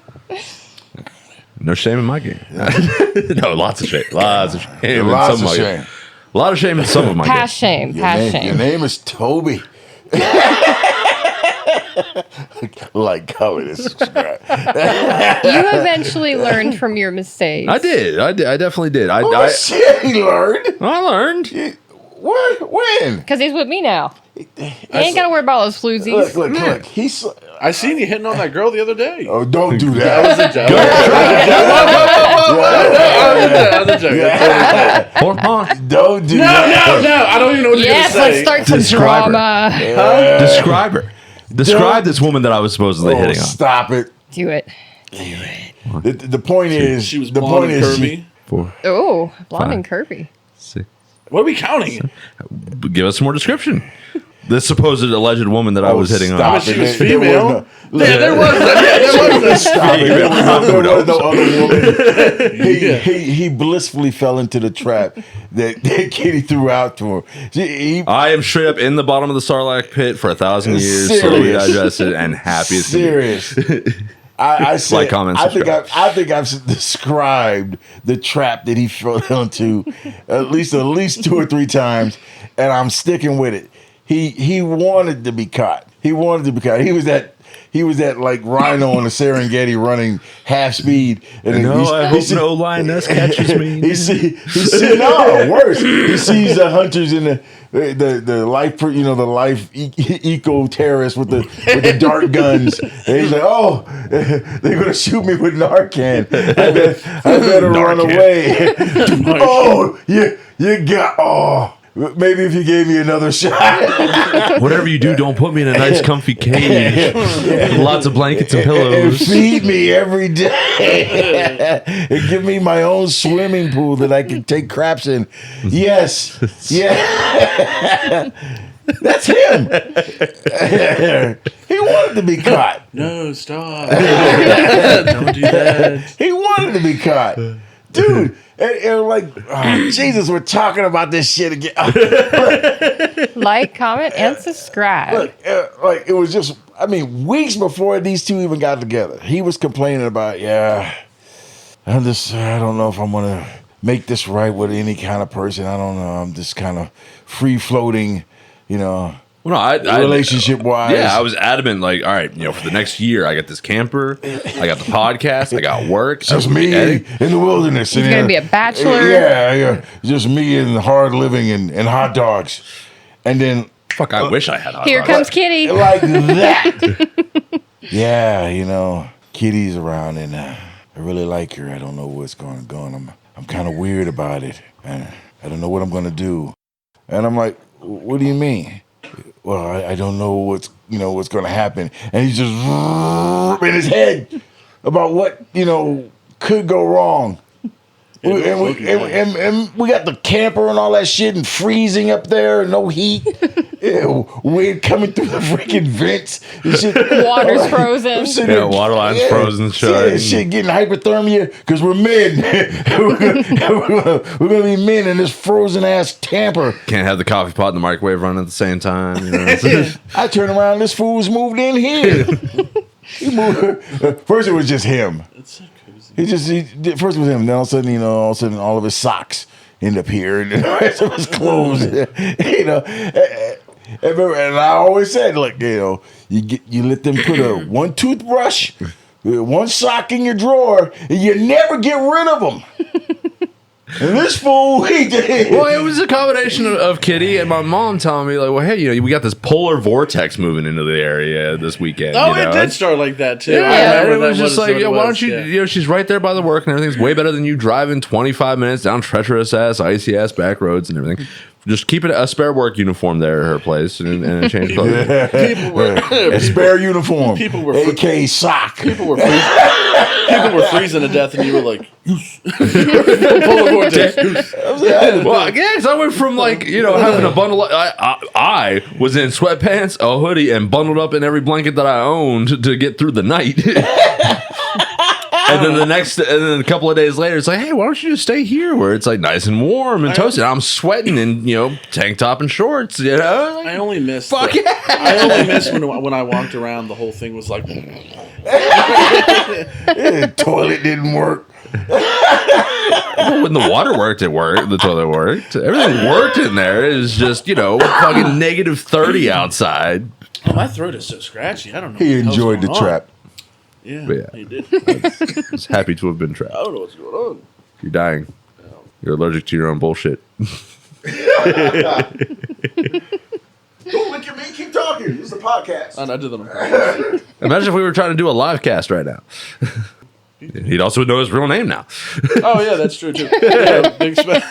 No shame in my game. No, lots of shame. Lots of shame. Lots in of some shame. My, a lot of shame in some of my Past games. shame. Past shame. Your name is Toby. Like, comment, and subscribe. You eventually learned from your mistakes. I did. I definitely did. Oh, shit, he learned. I learned. What? When? Because he's with me now. He ain't got to worry about all those floozies. Look. He's. I seen you hitting on that girl the other day. Oh, don't do That was that. a joke. Don't Don't do No, that. I don't even know what Yes, you're let's gonna say. start some Describe her. drama. Describe her. Describe this woman that I was supposedly Oh, hitting on. stop it. Do it. The point is, She was the blonde point and is, curvy. 4, Oh, blonde 5. and curvy. 6. What are we counting? Give us some more description. This supposed alleged woman that I was hitting stop on. But she it. was There female. was Yeah, there was that. Stop it. There was no other woman. He blissfully fell into the trap that Kitty threw out to him. I am straight up in the bottom of the Sarlacc pit for 1,000 years, slowly Serious. digested and happy as can be. Serious. I said, Like, comment, subscribe. I think I've described the trap that he fell into at least 2 or 3 times, and I'm sticking with it. He wanted to be caught. He wanted to be caught. He was that like rhino on the Serengeti running half speed. And I hope no lioness catches me. He see no worse. He sees the hunters in the life, the life eco terrorists with the dart guns, and he's like, "Oh, they're gonna shoot me with Narcan. I better run away." Oh, you got Maybe if you gave me another shot. Whatever you do, don't put me in a nice comfy cage. Lots of blankets and And pillows. feed me every day. And give me my own swimming pool that I can take craps in. Yes. Yeah. That's him. He wanted to be caught. No, stop. Don't do that. He wanted to be caught. Dude. And like, oh, Jesus, we're talking about this shit again. Like, comment, and subscribe. Look, like it was just, weeks before these two even got together, he was complaining about, I don't know if I'm going to make this right with any kind of person. I don't know. I'm just kind of free floating, relationship-wise. Yeah, I was adamant, like, all right, for the next year, I got this camper, I got the podcast, I got work. It's just me in the wilderness. He's going to be a bachelor. Yeah. Just me and hard living and hot dogs. And then, Fuck, I wish I had hot Here dogs. comes Kitty. like that. Yeah, Kitty's around and I really like her. I don't know what's going on. I'm kind of weird about it. I don't know what I'm going to do. And I'm like, what do you mean? Well, I don't know what's going to happen. And he's just in his head about what, could go wrong. And we got the camper and all that shit and freezing up there, no heat. Wind coming through the freaking vents. And shit. Water's frozen. Yeah, water line's frozen shut. Shit, getting hypothermia because we're men. we're gonna be men in this frozen ass camper. Can't have the coffee pot and the microwave running at the same time. I turn around, this fool's moved in here. He moved. First, it was just him. It's so cozy. First it was him. Then all of a sudden, all of his socks end up here, and the rest of his clothes. And I always said, look, you let them put one toothbrush, one sock in your drawer, and you never get rid of them. And this fool, he did. Well, it was a combination of Kitty and my mom telling me, like, well, hey, we got this polar vortex moving into the area this weekend. Oh, it did start like that too. Yeah, I remember it was that just what like, it why was, don't you, she's right there by the work and everything's way better than you driving 25 minutes down treacherous ass, icy ass back roads and everything. just keep a spare work uniform there at her place and change clothes. People were A spare uniform. People were AK sock. people were freezing to death, and you were like, polar vortex. Well, yeah, 'cause I went from having a bundle. I was in sweatpants, a hoodie, and bundled up in every blanket that I owned to get through the night. And then a couple of days later, it's like, hey, why don't you just stay here where it's like nice and warm and toasted? I'm sweating in tank top and shorts. I only missed. I only missed when I walked around. The whole thing was like, The toilet didn't work. When the water worked, it worked. The toilet worked. Everything worked in there. It was just fucking negative 30 outside. oh, my throat is so scratchy. I don't know. He what hell's enjoyed the going on. trap. Yeah, But yeah. he did. I was happy to have been trapped. I don't know what's going on. You're dying. You're allergic to your own bullshit. Don't look at me. Keep talking. This is a podcast. I did that on purpose. Imagine if we were trying to do a live cast right now. He'd also know his real name now. Oh yeah, that's true too. Yeah, Big Smoke.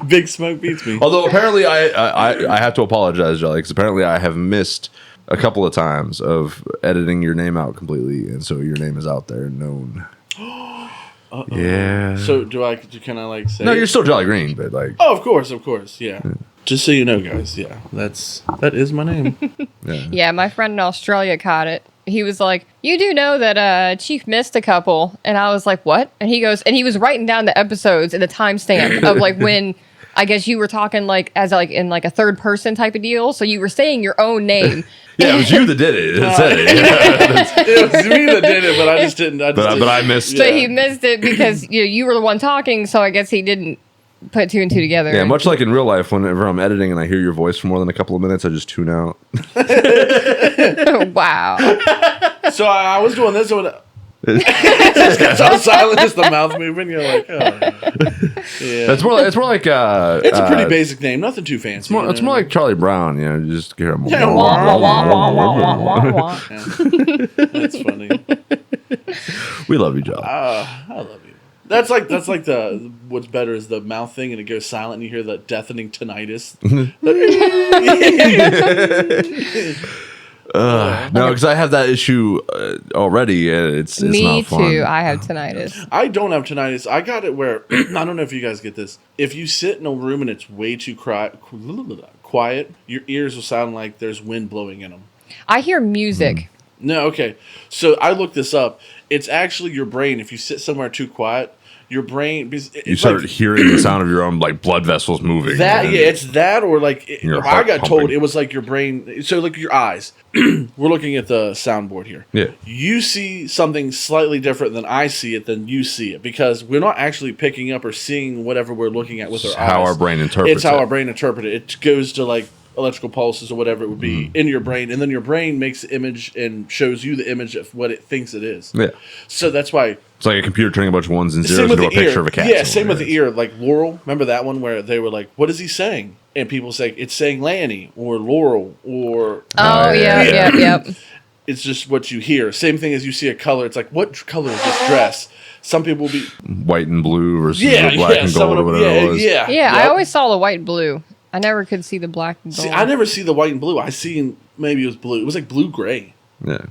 Big Smoke beats me. Although apparently I have to apologize, Jolly, because apparently I have missed a couple of times of editing your name out completely, and so your name is out there known. Uh-oh. Yeah. So can I like say? No, you're still Jolly Green, but like. Oh, of course, yeah. Just so you know, guys, yeah, that is my name. Yeah, my friend in Australia caught it. He was like, "You do know that Chief missed a couple," and I was like, "What?" And he goes, and he was writing down the episodes and the timestamp of like when I guess you were talking like as like in like a third person type of deal. So you were saying your own name. Yeah, it was you that did it. It said it. It was me that did it, but I just didn't. But I missed. So he missed it because you were the one talking. So I guess he didn't put two and two together. Yeah, much like in real life, whenever I'm editing and I hear your voice for more than a couple of minutes, I just tune out. Wow. So I was doing this one. This guy's all silent, just the mouth moving. You're like, oh. Yeah. It's more like It's a pretty basic name, nothing too fancy. It's more like Charlie Brown, just hear him. Yeah, Wah, wah, wah, wah, wah, wah, wah. That's funny. We love you, Joe. I love you. That's like the what's better is the mouth thing, and it goes silent, and you hear that deafening tinnitus. No, because I have that issue already. It's Me not fun. too. I have tinnitus. I don't have tinnitus. I got it where I don't know if you guys get this. If you sit in a room and it's way too quiet, your ears will sound like there's wind blowing in them. I hear music. No, okay. So I looked this up. It's actually your brain. If you sit somewhere too quiet, your brain You start hearing the sound of your own like blood vessels moving. that. Yeah, it's that or like Your I heart got told pumping. it was like your brain. So like your eyes. We're looking at the soundboard here. Yeah. You see something slightly different than I see it than you see it because we're not actually picking up or seeing whatever we're looking at with our eyes. How our brain interprets It's how it. our brain interprets it. It goes to like electrical pulses or whatever it would be in your brain, and then your brain makes the image and shows you the image of what it thinks it is. Yeah. So that's why. It's like a computer turning a bunch of ones and Same zeros with into a the ear. picture of a cat. Yeah, same with the ear. Like Laurel, remember that one where they were like, "What is he saying?" And people say it's saying Lanny or Laurel or. Oh, yep. It's just what you hear. Same thing as you see a color. It's like, what color is this dress? Some people will be White and blue versus yeah, the black yeah, and some gold of or them- whatever yeah, it was. yeah, Yeah, I Yep. always saw the white and blue. I never could see the black and gold. See, I never see the white and blue. I see maybe it was blue. It was like blue gray. Yeah.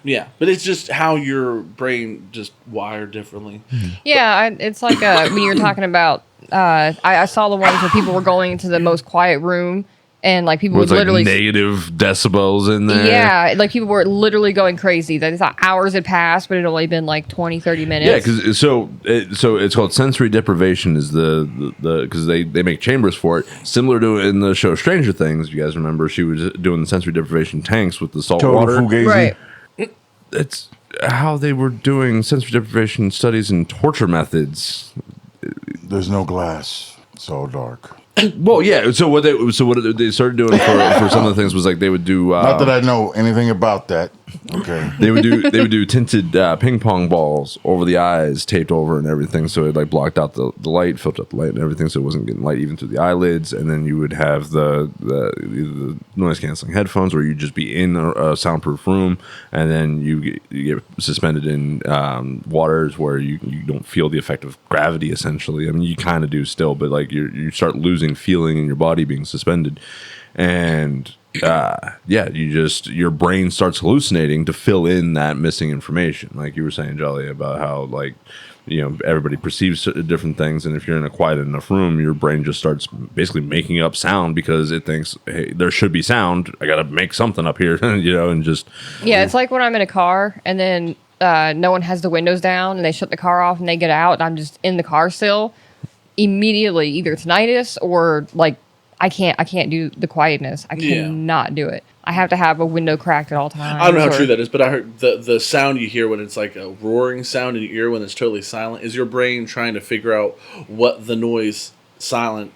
Yeah, but it's just how your brain just wired differently. Yeah, it's like when you're talking about. I saw the ones where people were going into the most quiet room, and like people With would like literally. negative decibels in there. Yeah, like people were literally going crazy. They thought hours had passed, but it had only been like 20, 30 minutes. Yeah, because so it's called sensory deprivation. Is the because they make chambers for it, similar to in the show Stranger Things. You guys remember she was doing the sensory deprivation tanks with the salt Total water. fugazi. Right. That's how they were doing sensory deprivation studies and torture methods. There's no glass. It's all dark. Well, yeah. So what they started doing for some of the things was like they would do. Not that I know anything about that. Okay. They would do tinted ping pong balls over the eyes, taped over and everything, so it like blocked out the light, filtered out the light and everything, so it wasn't getting light even through the eyelids. And then you would have the noise canceling headphones, or you'd just be in a soundproof room, and then you get suspended in waters where you don't feel the effect of gravity. Essentially, I mean, you kind of do still, but like you start losing feeling in your body being suspended, and your brain starts hallucinating to fill in that missing information. Like you were saying, Jolly, about how like, you know, everybody perceives different things, and if you're in a quiet enough room, your brain just starts basically making up sound because it thinks, hey, there should be sound. I got to make something up here, you know, and just it's like when I'm in a car and then no one has the windows down and they shut the car off and they get out and I'm just in the car still. Immediately, either tinnitus or like I can't do the quietness. I cannot do it. I have to have a window cracked at all times. I don't know how true that is, but I heard the sound you hear when it's like a roaring sound in your ear when it's totally silent is your brain trying to figure out what the noise silence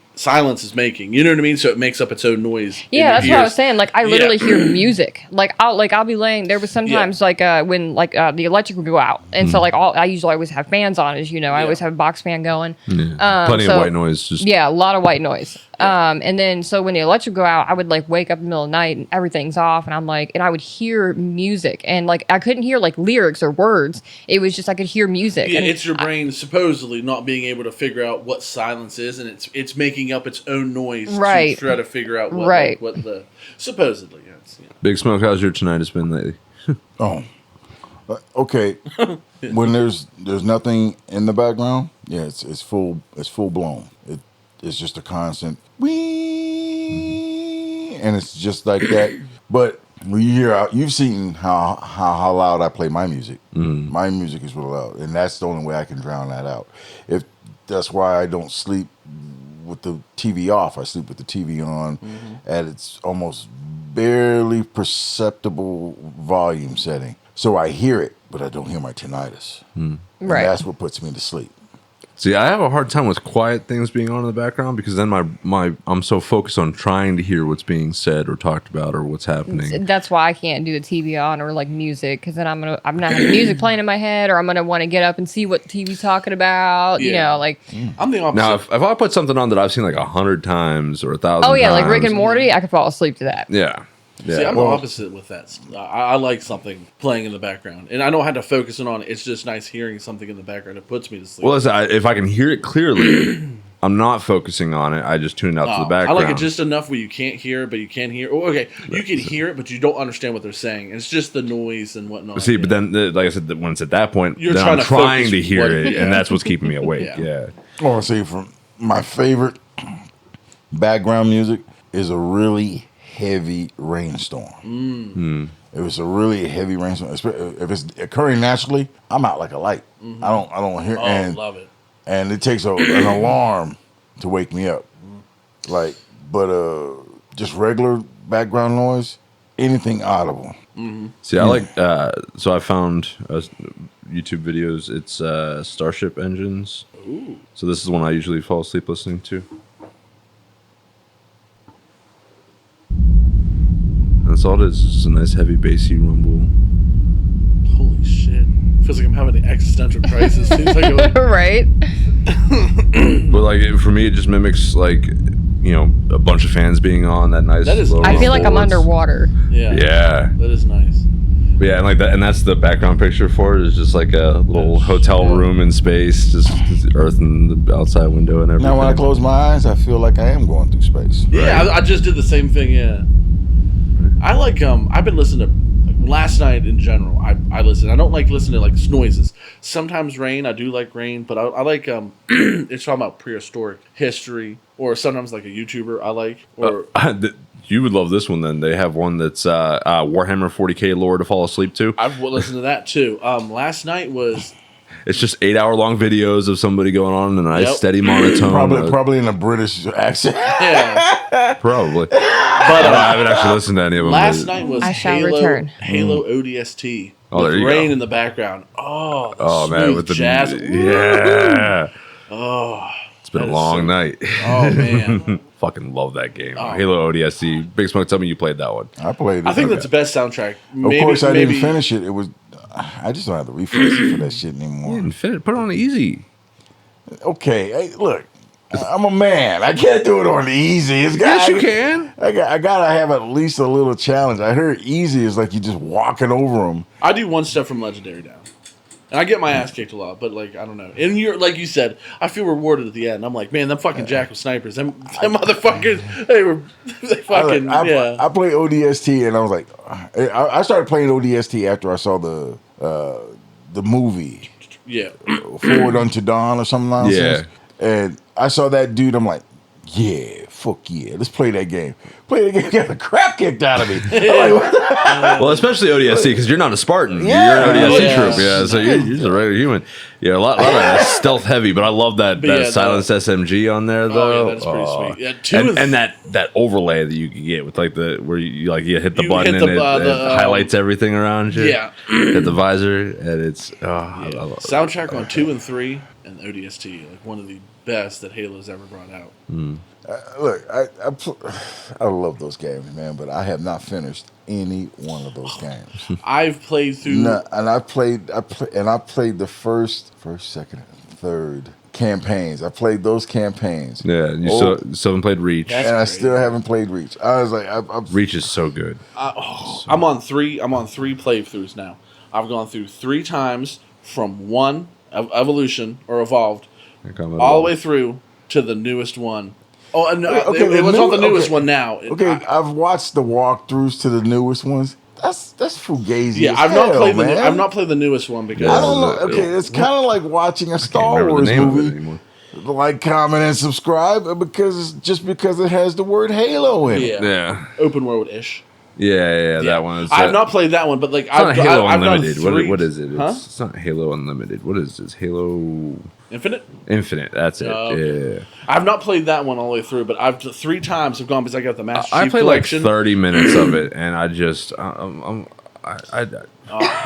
is making. You know what I mean? So it makes up its own noise. Yeah, that's what I was saying. Like I literally hear music. Like I'll be laying. There was sometimes like when like the electric would go out, and so like I usually always have fans on, as you know. I always have a box fan going. plenty of white noise. A lot of white noise. And then so when the electric would go out, I would like wake up in the middle of the night and everything's off, and I'm like, and I would hear music, and like I couldn't hear like lyrics or words. It was just I could hear music. Yeah, and it's your brain supposedly not being able to figure out what silence is, and it's making up its own noise to try to figure out what the supposedly. Big Smoke, how's your tinnitus been lately? Okay. When there's nothing in the background, it's full blown. It's just a constant wee, and it's just like that. But when you hear, you've seen how loud I play my music. My music is real loud, and that's the only way I can drown that out. That's why I don't sleep with the TV off. I sleep with the TV on at its almost barely perceptible volume setting. So I hear it, but I don't hear my tinnitus. And that's what puts me to sleep. See, I have a hard time with quiet things being on in the background because then I'm so focused on trying to hear what's being said or talked about or what's happening. That's why I can't do the TV on or like music, because then I'm not having music playing in my head, or I'm gonna want to get up and see what the TV's talking about. You know, like I'm the opposite. Now, if I put something on that I've seen like 100 times or 1,000 times, like Rick and Morty, I could fall asleep to that. Yeah. See, I'm the opposite with that. I like something playing in the background, and I don't have to focus in on it. It's just nice hearing something in the background. It puts me to sleep. Well, listen, if I can hear it clearly, I'm not focusing on it. I just tune it out to the background. I like it just enough where you can't hear it, but you can hear. Oh, okay, you can hear it, but you don't understand what they're saying. It's just the noise and whatnot. See, but then, like I said, when it's at that point, You're then trying I'm trying to hear it, and that's what's keeping me awake. Yeah. Oh, see, from my favorite background music is a really heavy rainstorm. If it's a really heavy rainstorm, if it's occurring naturally, I'm out like a light. I don't hear. I love it. And it takes an alarm to wake me up. But just regular background noise, anything audible. See, I like. So I found YouTube videos. It's Starship Engines. Ooh. So this is one I usually fall asleep listening to. That's all it is. It's just a nice heavy bassy rumble. Holy shit! Feels like I'm having an existential crisis. Right. But like for me, it just mimics like, you know, a bunch of fans being on that nice. That is. I feel like I'm underwater. Yeah. That is nice. But yeah, and like that, and that's the background picture for it. Is just like a little hotel room in space, just Earth and the outside window and everything. Now, when I close my eyes, I feel like I am going through space. Yeah, I just did the same thing. Yeah. I like I've been listening to last night in general. I listen. I don't like listening to like noises. Sometimes rain. I do like rain, but I like it's talking about prehistoric history, or sometimes like a YouTuber I like. Or you would love this one. Then they have one that's Warhammer 40K lore to fall asleep to. I've listened to that too. Last night was. It's just 8-hour-long videos of somebody going on in a nice steady monotone. Probably in a British accent. Yeah, probably. But I haven't actually listened to any of them. Last night was Halo ODST. Oh, there you rain go. in the background. Oh, man, with the jazz. Yeah. Oh, It's been That a is long so- night. Oh man, Fucking love that game. Oh. Halo ODST. Big Smoke, tell me you played that one. I played it. I think that's the best soundtrack. Of course, I didn't finish it. It was. I just don't have the reflexes for that shit anymore. Put it on easy. Okay, hey, look, I'm a man. I can't do it on easy. Yes, you can. I gotta have at least a little challenge. I heard easy is like you just walking over them. I do one step from legendary down, and I get my ass kicked a lot. But like I don't know. And you're like you said, I feel rewarded at the end. I'm like, man, them fucking Jack with snipers, them motherfuckers, they fucking yeah. I played ODST and I was like, I started playing ODST after I saw the movie. Yeah. Forward Unto Dawn or something nonsense. Yeah. And I saw that dude. I'm like, yeah, fuck yeah, let's play that game. Play the game, got the crap kicked out of me. I'm like, Well, especially ODST because you're not a Spartan. Yeah. You're an ODST Yeah. troop. Yeah, so you're just a regular human. Yeah, a lot of stealth heavy, but I love that yeah, silenced SMG on there Oh though. yeah, that's pretty sweet. Yeah, two and that overlay that you can get with like where you hit the You button hit and the, it highlights everything around you. Yeah. Hit the visor and it's I love it. Soundtrack on 2 and 3 and ODST, like one of the best that Halo's ever brought out. look, I love those games, man, but I have not finished any one of those games. I've played through. No, and I played the first, second, and third campaigns. I played those campaigns. Yeah, you still haven't played Reach. That's and I great. still haven't played Reach. I was like, Reach is so good. I'm on three playthroughs now. I've gone through 3 times from 1 Evolution or Evolved all the way through to the newest one. Oh, and it was on the newest one now. I've watched the walkthroughs to the newest ones. That's fugazi. Yeah, as I've not hell, played man. I've not played the newest one because I don't know. Okay, it's kind of like watching a Star Wars movie. Like, comment, and subscribe because it has the word Halo in it. Yeah. Open world ish. Yeah, that one. I've not played that one, but like It's not Halo I've done Unlimited. 3. What is it? Huh? It's not Halo Unlimited. What is this? Halo Infinite. Infinite. That's it. Okay. Yeah. I've not played that one all the way through, but I've 3 times have gone because I got the Master I Chief played like collection 30 minutes of it, and I just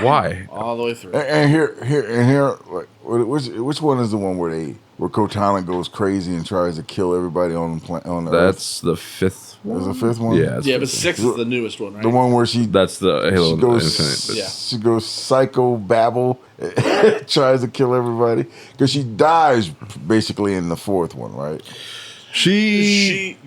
why? all the way through. And here, like, which one is the one where Cortana goes crazy and tries to kill everybody on the That's the 5th There's one. a 5th one. Yeah, Yeah, but 6 is the newest one, right? The one where she that's the Halo Infinite. Yeah. she goes psycho babble, tries to kill everybody because she dies basically in the 4th one, right? She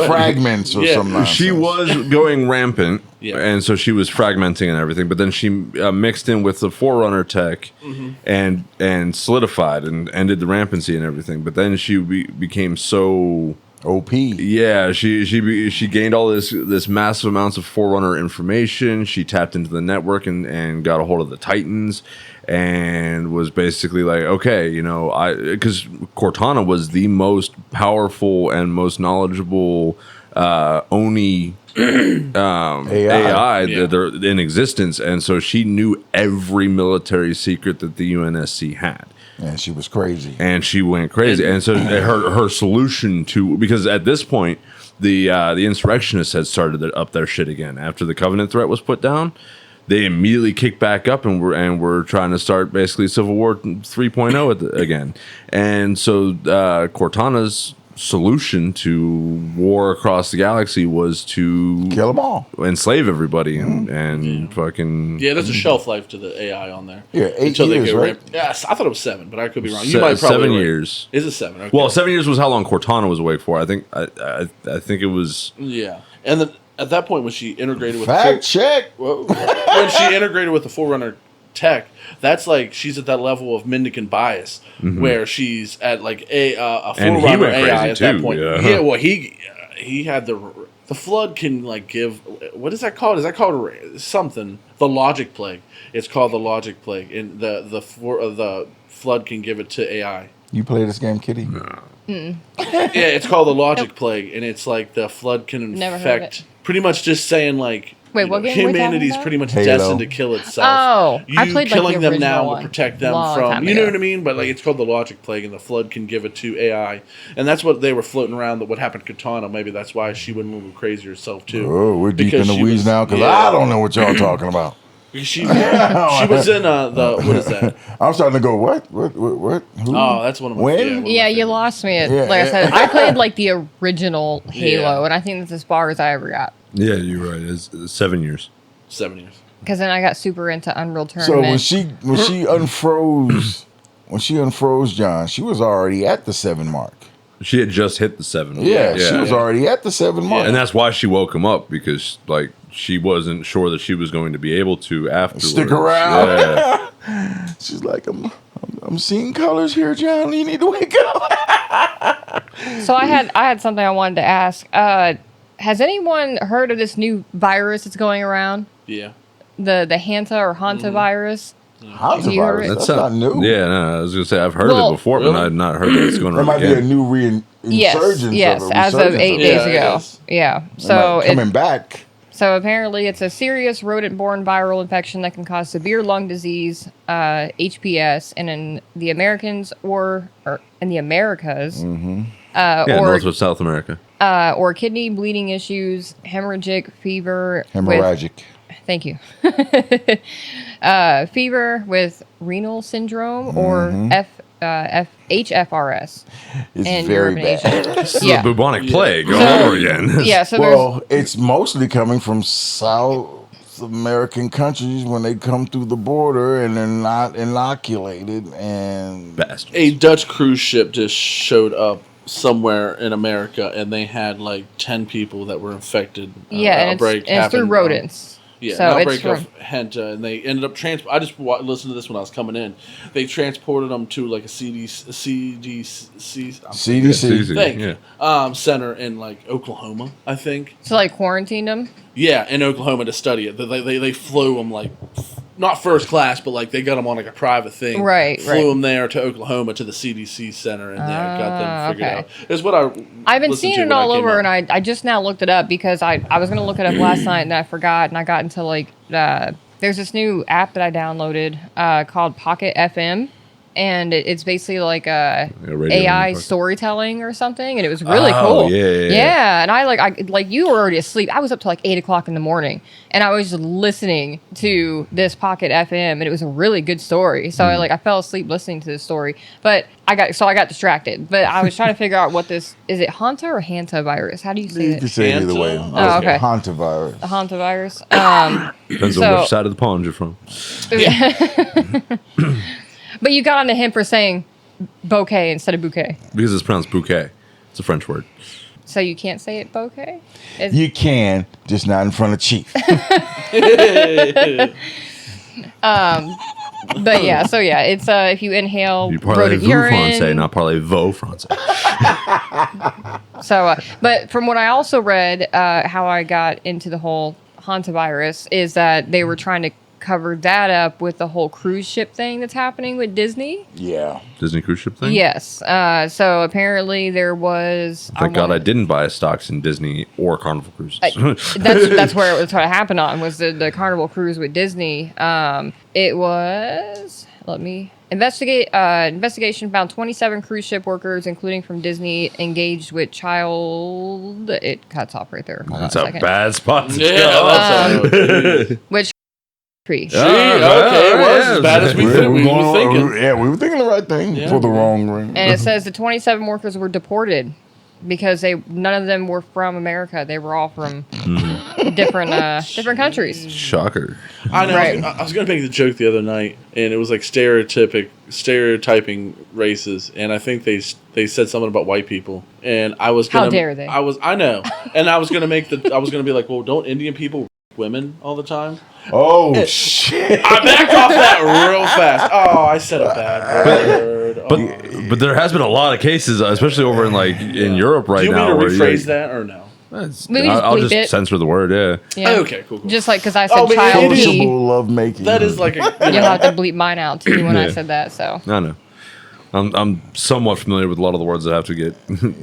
Fragments or Yeah. something. She was going rampant, Yeah. and so she was fragmenting and everything. But then she mixed in with the Forerunner tech, and solidified and ended the rampancy and everything. But then she became so OP. yeah. She gained all this massive amounts of Forerunner information. She tapped into the network and got a hold of the Titans. And was basically like, okay, because Cortana was the most powerful and most knowledgeable Oni AI Yeah. that are in existence, and so she knew every military secret that the UNSC had. And she was crazy. And she went crazy. And so her solution to, because at this point the insurrectionists had started up their shit again after the Covenant threat was put down. They immediately kicked back up and we're trying to start basically Civil War 3.0 again. And so Cortana's solution to war across the galaxy was to Kill them all. enslave everybody and fucking Yeah, there's a shelf life to the AI on there. Yeah, 8 years, right? Yes, I thought it was 7, but I could be wrong. You might probably 7 be right. years. Is it 7? Okay. Well, 7 years was how long Cortana was awake for. I think I think it was. Yeah, and then at that point when she integrated with Fact check. when she integrated with the Forerunner tech, that's like she's at that level of Mendicant bias where she's at like a And he Forerunner went AI crazy at that too, point. yeah. Yeah, well he had the flood can like give, what is that called? Is that called something? The logic plague. It's called the logic plague, and the flood can give it to AI. You play this game, Kitty? Yeah, it's called the logic plague, and it's like the flood can Never heard of infect. Pretty much just saying like. Wait, what game are we talking humanity's about? pretty much Halo. destined to kill itself. Oh, you I played, like, killing the them now original will one protect them long from. time You know ago. what I mean? But like it's called the logic plague, and the flood can give it to AI, and that's what they were floating around. That what happened to Katana? Maybe that's why she went a little crazy herself too. Oh, we're deep Because in the she weeds was- now because yeah. I don't know what y'all talking about. She was in the what is that? I'm starting to go, what? Who? Oh, that's one of my When? Yeah, you lost me. Yeah. Like I said, I played like the original Halo, and I think that's as far as I ever got. Yeah, you're right. It's 7 years. 7 years. Because then I got super into Unreal So Tournament. when she unfroze John, she was already at the 7 mark. She had just hit the 7. Yeah, she was already at the 7 mark. And that's why she woke him up, because like she wasn't sure that she was going to be able to afterwards. Stick around. Yeah. She's like, I'm seeing colors here, John. You need to wake up. So I had something I wanted to ask. Has anyone heard of this new virus that's going around? Yeah. The Hanta or Hanta virus? How's You heard it? That's not new. Yeah, no, I was gonna say I've heard of Well, it before, but I've not heard that it's going There around might be a again. new resurgence Yes, of it. as of resurgence 8 it. days Yeah, it ago. is. Yeah. It So might coming back. So apparently, it's a serious rodent-borne viral infection that can cause severe lung disease, HPS, and in the Americans or in the Americas, Yeah, or Northwest South America. or kidney bleeding issues, hemorrhagic fever. Hemorrhagic. Thank you. Fever with renal syndrome or HFRS. It's in very Europe and bad. Asia. This is Yeah. a bubonic plague all So- over again. Yeah, so Well, it's mostly coming from South American countries when they come through the border and they're not inoculated. And Bastards. A Dutch cruise ship just showed up somewhere in America, and they had like 10 people that were infected. and it's through happened, rodents. Yeah, So an it's outbreak of from- Henta, and they ended up I just listened to this when I was coming in. They transported them to like a CDC CDC. thing, center in like Oklahoma, I think. So like quarantine them. Yeah, in Oklahoma to study it. They flew them like not first class, but like they got them on like a private thing. Right, Flew right. them there to Oklahoma to the CDC center, and got them figured okay. out. It's what I've been listened seeing to it when all I came over, up. and I just now looked it up because I was going to look it up last night and I forgot, and I got into like there's this new app that I downloaded called Pocket FM, and it's basically like a radio AI network. storytelling or something, and it was really Oh, cool. yeah. And I like you were already asleep. I was up to like 8 o'clock in the morning, and I was just listening to this Pocket FM, and it was a really good story. So I fell asleep listening to this story, but I got distracted. But I was trying to figure out what this is. It Hanta or Hanta virus? How do you say You it? can say it either way. Hanta? Oh, okay. Hantavirus. The Hanta virus. Depends So- on which side of the pond you're from. But you got onto him for saying bouquet instead of bouquet. Because it's pronounced bouquet. It's a French word. So you can't say it bouquet? You can, just not in front of Chief. But yeah, so yeah, it's if you inhale You parlez rodent vous urine. français, not parlez-vous français. So, but from what I also read, how I got into the whole hantavirus is that they were trying to cover that up with the whole cruise ship thing that's happening with Disney. Yeah. Disney cruise ship thing? Yes. So apparently there was. Thank God I didn't buy stocks in Disney or Carnival Cruises. That's where it was what happened on was the Carnival cruise with Disney. It was investigation found 27 cruise ship workers, including from Disney, engaged with child. It cuts off right there. Hold That's on a second. bad spot to Yeah, go. that's Which tree? See, okay, it was as bad as we were thinking. We were thinking the right thing Yeah. for the wrong ring. And it says the 27 workers were deported because none of them were from America. They were all from different countries. Shocker. I know. Right. I was going to make the joke the other night, and it was like stereotyping races, and I think they said something about white people, and I was gonna, How dare they? I know, and I was gonna be like, well, don't Indian people women all the time? Oh, shit. I backed off that real fast. Oh, I said a bad word. But there has been a lot of cases, especially over in in Europe right Do you now. want me where to rephrase that or no? Maybe just I'll bleep just it. censor the word, yeah. Yeah. Okay, cool. Just like because I said Oh, but child it is- he, Punishable love making. That is like a. you'll have to bleep mine out too when I Yeah. said that. So. I know. I'm somewhat familiar with a lot of the words that have to get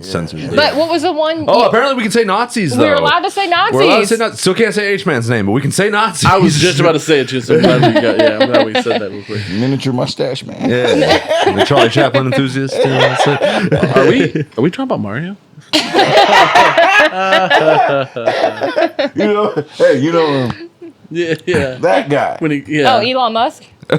censored. But what was the one? Oh, apparently we can say Nazis, though. we were allowed to say Nazis. We're allowed to say Nazis. Still can't say H-Man's name, but we can say Nazis. I was just about to say it too, so I'm glad I'm glad we said that real quick. Miniature mustache man. Yeah. The Charlie Chaplin enthusiast. Too. Are we talking about Mario? Hey, Yeah, yeah. That guy. When he, Oh, Elon Musk. I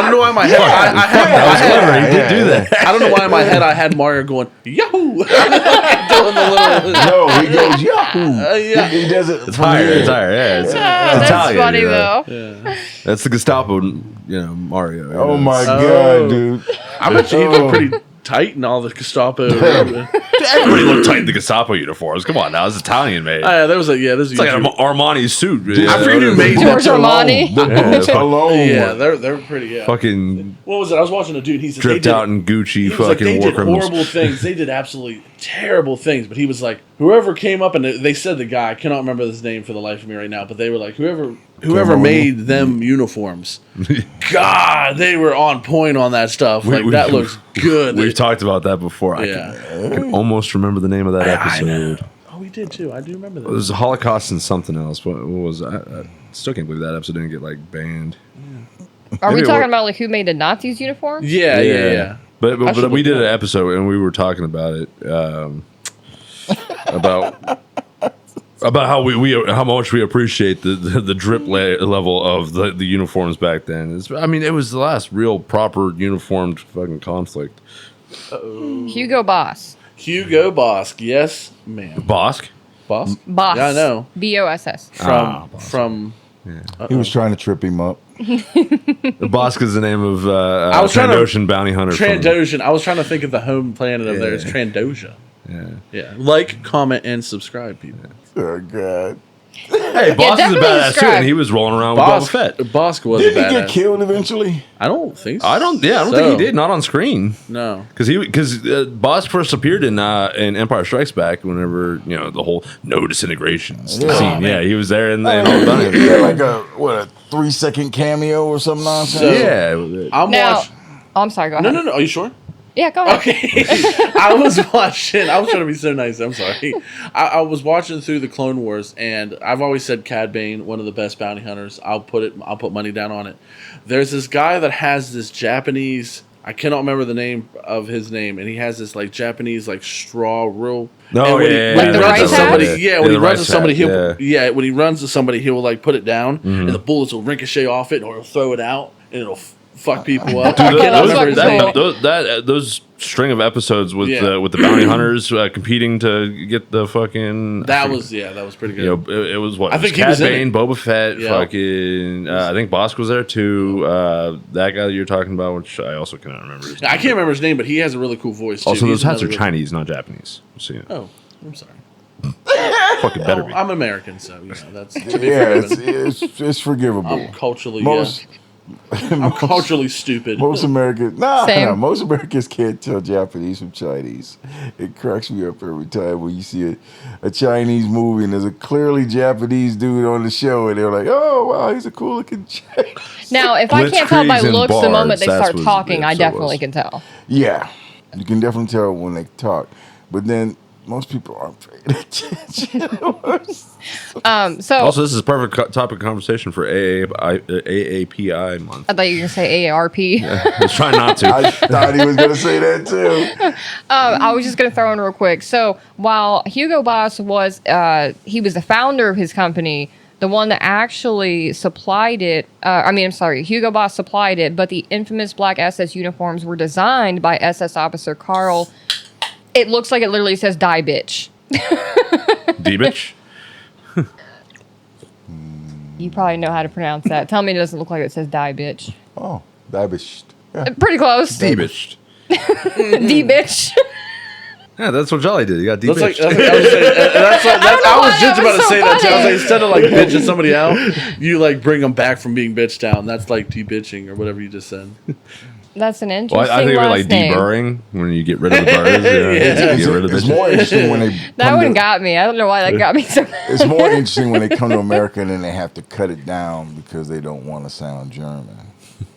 don't know why in my head He did do that. I don't know why in my head I had Mario going Yahoo, doing the little. No, he goes Yahoo. Yeah. He does it. It's higher. It's higher. Yeah, it's That's Italian, funny you know. though. That's the Gestapo, Mario. you Oh know. my Oh. god, dude. I bet you he looked pretty tight in all the Gestapo. Everybody looked tight in the Gestapo uniforms. Come on now, it's Italian made. There's It's like an Armani suit. I forget who made George that. Armani. The boots alone. Yeah, they're pretty. Yeah. Fucking What was it? I was watching a dude. He said dripped they did, out in Gucci. he was like, Fucking they war did criminals. horrible things. They did absolutely terrible things. But he was like, whoever came up and they said the guy. I cannot remember his name for the life of me right now. But they were like, whoever made them uniforms. God, they were on point on that stuff. That looks good. We've talked about that before. Yeah. I can almost remember the name of that I episode. know. Oh, we did too. I do remember It that. was Holocaust and something else. What was I still can't believe that episode didn't get like banned. Are we Maybe it talking wa- about like who made the Nazis uniform? Yeah. But I should we look did it an up. episode and we were talking about it about how we how much we appreciate the drip level of the uniforms back then. It was the last real proper uniformed fucking conflict. Hugo Boss. Hugo Boss. Yes, ma'am. Bosk. Boss? Boss. Yeah, I know. BOSS. From He was trying to trip him up. The Bosk is the name of I was trying to- Trandoshan bounty hunter. from- Trandoshan. I was trying to think of the home planet of theirs. Trandosia. Yeah. Yeah. Like, comment, and subscribe, people. Oh god. Hey, Bosk is a definitely badass too, describe. and he was rolling around with Boba Fett. Bosk was Did a he badass. get killed eventually? I don't think so. I don't think he did. Not on screen. No. Because Bosk first appeared in Empire Strikes Back whenever the whole no disintegration scene. Oh, Yeah, he was there in all done. He had like a 3-second cameo or some nonsense. So- Yeah, I'm Now, watching. I'm sorry. Go ahead. No. Are you sure? Yeah, go ahead. Okay. I was watching. I was trying to be so nice. I'm sorry. I was watching through the Clone Wars, and I've always said Cad Bane, one of the best bounty hunters. I'll put money down on it. There's this guy that has this Japanese. I cannot remember the name of his name, and he has this like Japanese like straw rule. No, And when yeah, he, when he the runs rice to somebody, hat? yeah, when he the runs to rice somebody, hat, he'll when he runs to somebody, he'll like put it down, and the bullets will ricochet off it, or he'll throw it out, and it'll fuck people up. I cannot remember his name. those string of episodes with Yeah. with the bounty hunters competing to get the fucking That was pretty good. it was what I think he Cad was in Bane, it. Boba Fett, Yeah. fucking I think Bosk was there too. That guy that you're talking about, which I also cannot remember. His name. I can't remember his name, but he has a really cool voice. Too. Also, He's those hats are another Chinese, not Japanese. So, Oh, I'm sorry. fucking better be. I'm American, so that's to be Yeah, forgiven. it's forgivable. I'm culturally I'm Most culturally stupid. most Americans, Same. most Americans can't tell Japanese from Chinese. It cracks me up every time when you see a Chinese movie and there's a clearly Japanese dude on the show, and they're like, "Oh wow, he's a cool looking Chinese." Now, if I can't tell by Blitzkriegs and looks the moment bars, they that's start what talking, the I episode definitely was. can tell. Yeah, you can definitely tell when they talk, but then most people aren't paying attention. So Also, this is a perfect topic of conversation for AAPI month. I thought you were going to say AARP. I was trying not to. I thought he was going to say that too. I was just going to throw in real quick. So while Hugo Boss was he was the founder of his company, the one that actually supplied it. Hugo Boss supplied it, but the infamous black SS uniforms were designed by SS officer Carl. It looks like it literally says "Die bitch." D-bitch? You probably know how to pronounce that. Tell me it doesn't look like it says "Die bitch." Oh, that was. Pretty close. D-bitch. D bitch. Yeah, that's what Jolly did. He got That's D-bitch. like, I was saying, I was why just that about was to so say that too. I was funny. like, instead of like bitching somebody out, you like bring them back from being bitched down. That's like de-bitching or whatever you just said. That's an interesting Well, I think of it like last name. deburring when you get rid of the burrs. Yeah. You get rid of It's the more interesting when they That come one to- got me. I don't know why that got me so. It's more interesting when they come to America and then they have to cut it down because they don't want to sound German.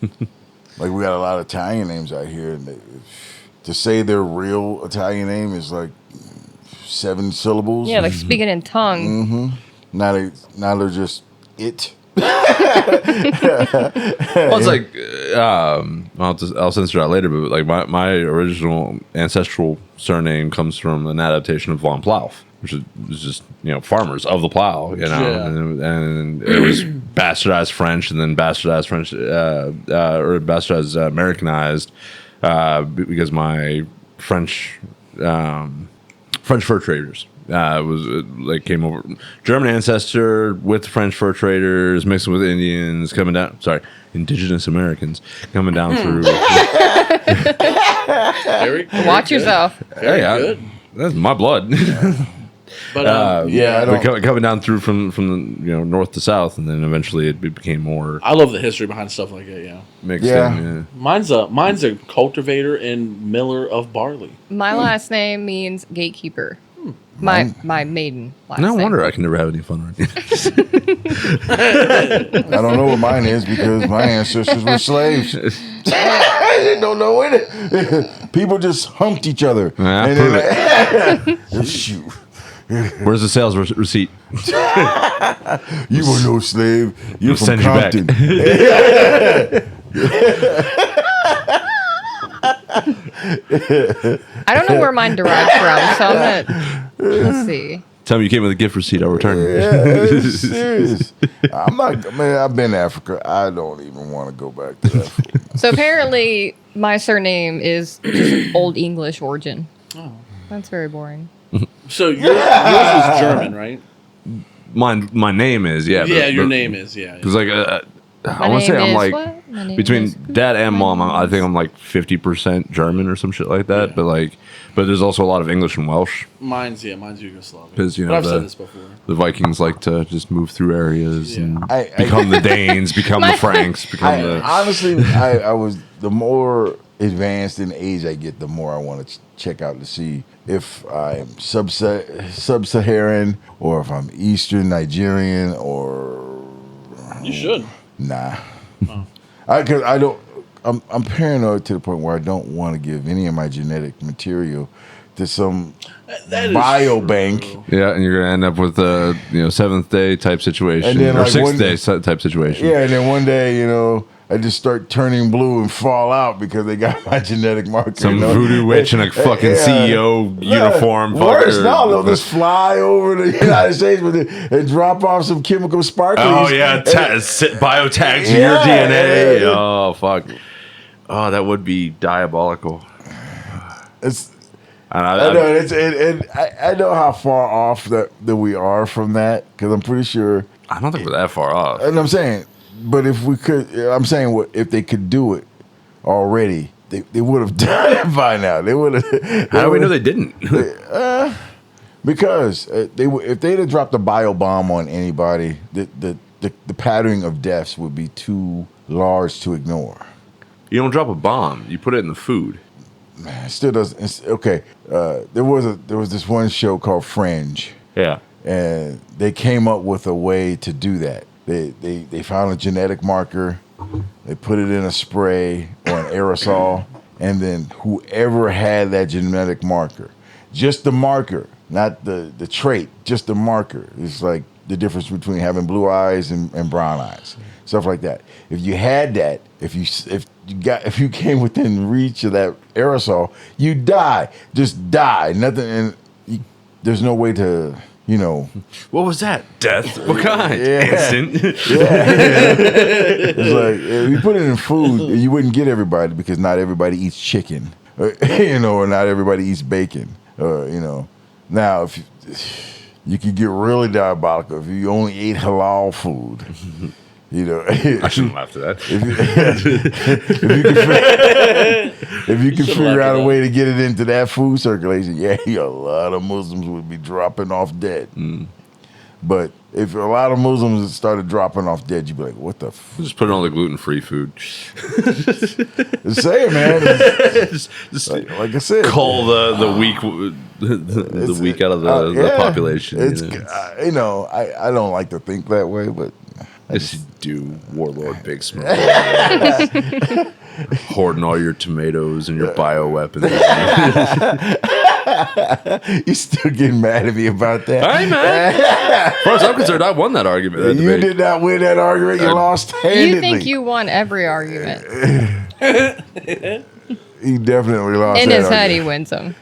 Like we got a lot of Italian names out here, and to say their real Italian name is like 7 syllables. Yeah, like speaking in tongue. Now they're just it. Well, it's like I'll censor that later, but like my original ancestral surname comes from an adaptation of Von Plauf. which is just farmers of the plow, Yeah. and it was bastardized French, and then bastardized French or bastardized Americanized because my French fur traders came over, German ancestor with French fur traders mixing with Indians coming down. Sorry, indigenous Americans coming down through. Watch yourself. Very Hey, good. That's my blood. But I don't. coming down through from the north to south, and then eventually it became more I love the history behind stuff like that. Yeah. mixed Yeah. in. Mine's a cultivator and miller of barley. My last name means gatekeeper. My maiden last No name. wonder I can never have any fun around you. I don't know what mine is because my ancestors were slaves. I don't know it. People just humped each other. Yeah, And prove then, shoot. Where's the sales receipt? You were no slave. You're from Send you back. Compton. I don't know where mine derived from, so I'm gonna let's see. Tell me you came with a gift receipt. I'll return it. Yeah, it's serious. I'm not. Man, I've been to Africa. I don't even want to go back to Africa. So apparently, my surname is just Old English origin. Oh. That's very boring. So yours was German, right? My name is Yeah, your name is, yeah. Because like I My want to say name I'm is like what? My name between is- dad and mom. I think I'm like 50% German or some shit like that. Yeah. But there's also a lot of English and Welsh Mine's Yugoslavian. 'Cause, But I've said this before. the Vikings like to just move through areas Yeah. and I- become the Danes, become the Franks, become the. Honestly, I was the more advanced in age I get, the more I want to check out to see if I'm sub-Saharan or if I'm Eastern Nigerian or You should. nah. Oh. Because I don't. I'm paranoid to the point where I don't want to give any of my genetic material to some That is biobank. true. Yeah, and you're gonna end up with a seventh day type situation And then, or like, sixth one- day type situation. Yeah, and then one day, I just start turning blue and fall out because they got my genetic marker. Some voodoo witch in a fucking CEO uniform. Worse, fucker. no, they'll just fly over the United States and drop off some chemical sparklers. Oh yeah, biotags in your Yeah, DNA. yeah. Oh fuck. Oh, that would be diabolical. It's, And I know I know how far off that we are from that because I'm pretty sure. I don't think we're that far off. And I'm saying, but if we could, I'm saying, if they could do it already, they would have done it by now. They would have. How do we know they didn't? Because if they'd have dropped a bio bomb on anybody, the pattern of deaths would be too large to ignore. You don't drop a bomb. You put it in the food. Man, it still doesn't. It's, okay, there was this one show called Fringe, Yeah. and they came up with a way to do that. They found a genetic marker, they put it in a spray or an aerosol, and then whoever had that genetic marker, just the marker, not the trait, just the marker. It's like the difference between having blue eyes and brown eyes, stuff like that. If you had that, if you came within reach of that aerosol, you die. Just die. Nothing. And there's no way to. What was that? Death? What kind? Yeah. Instant. It's like if you put it in food, you wouldn't get everybody because not everybody eats chicken, or not everybody eats bacon. Now if you could get really diabolical if you only ate halal food. I shouldn't laugh at that. If you could Should've figure laughed out at a that. way to get it into that food circulation, a lot of Muslims would be dropping off dead. But if a lot of Muslims started dropping off dead, you'd be like, what the Just put it on the gluten-free food. say, man. Just Like I said, cull the weak the weak out of the population. It's It's- I don't like to think that way, but Yes, you do, Warlord Big Smoke. Hoarding all your tomatoes and your bioweapons. you still getting mad at me about that. Hey, man. As far as I'm concerned, I won that argument. That You debate. did not win that argument. You lost handedly. You think you won every argument. He definitely lost In that his head, he argument. wins them.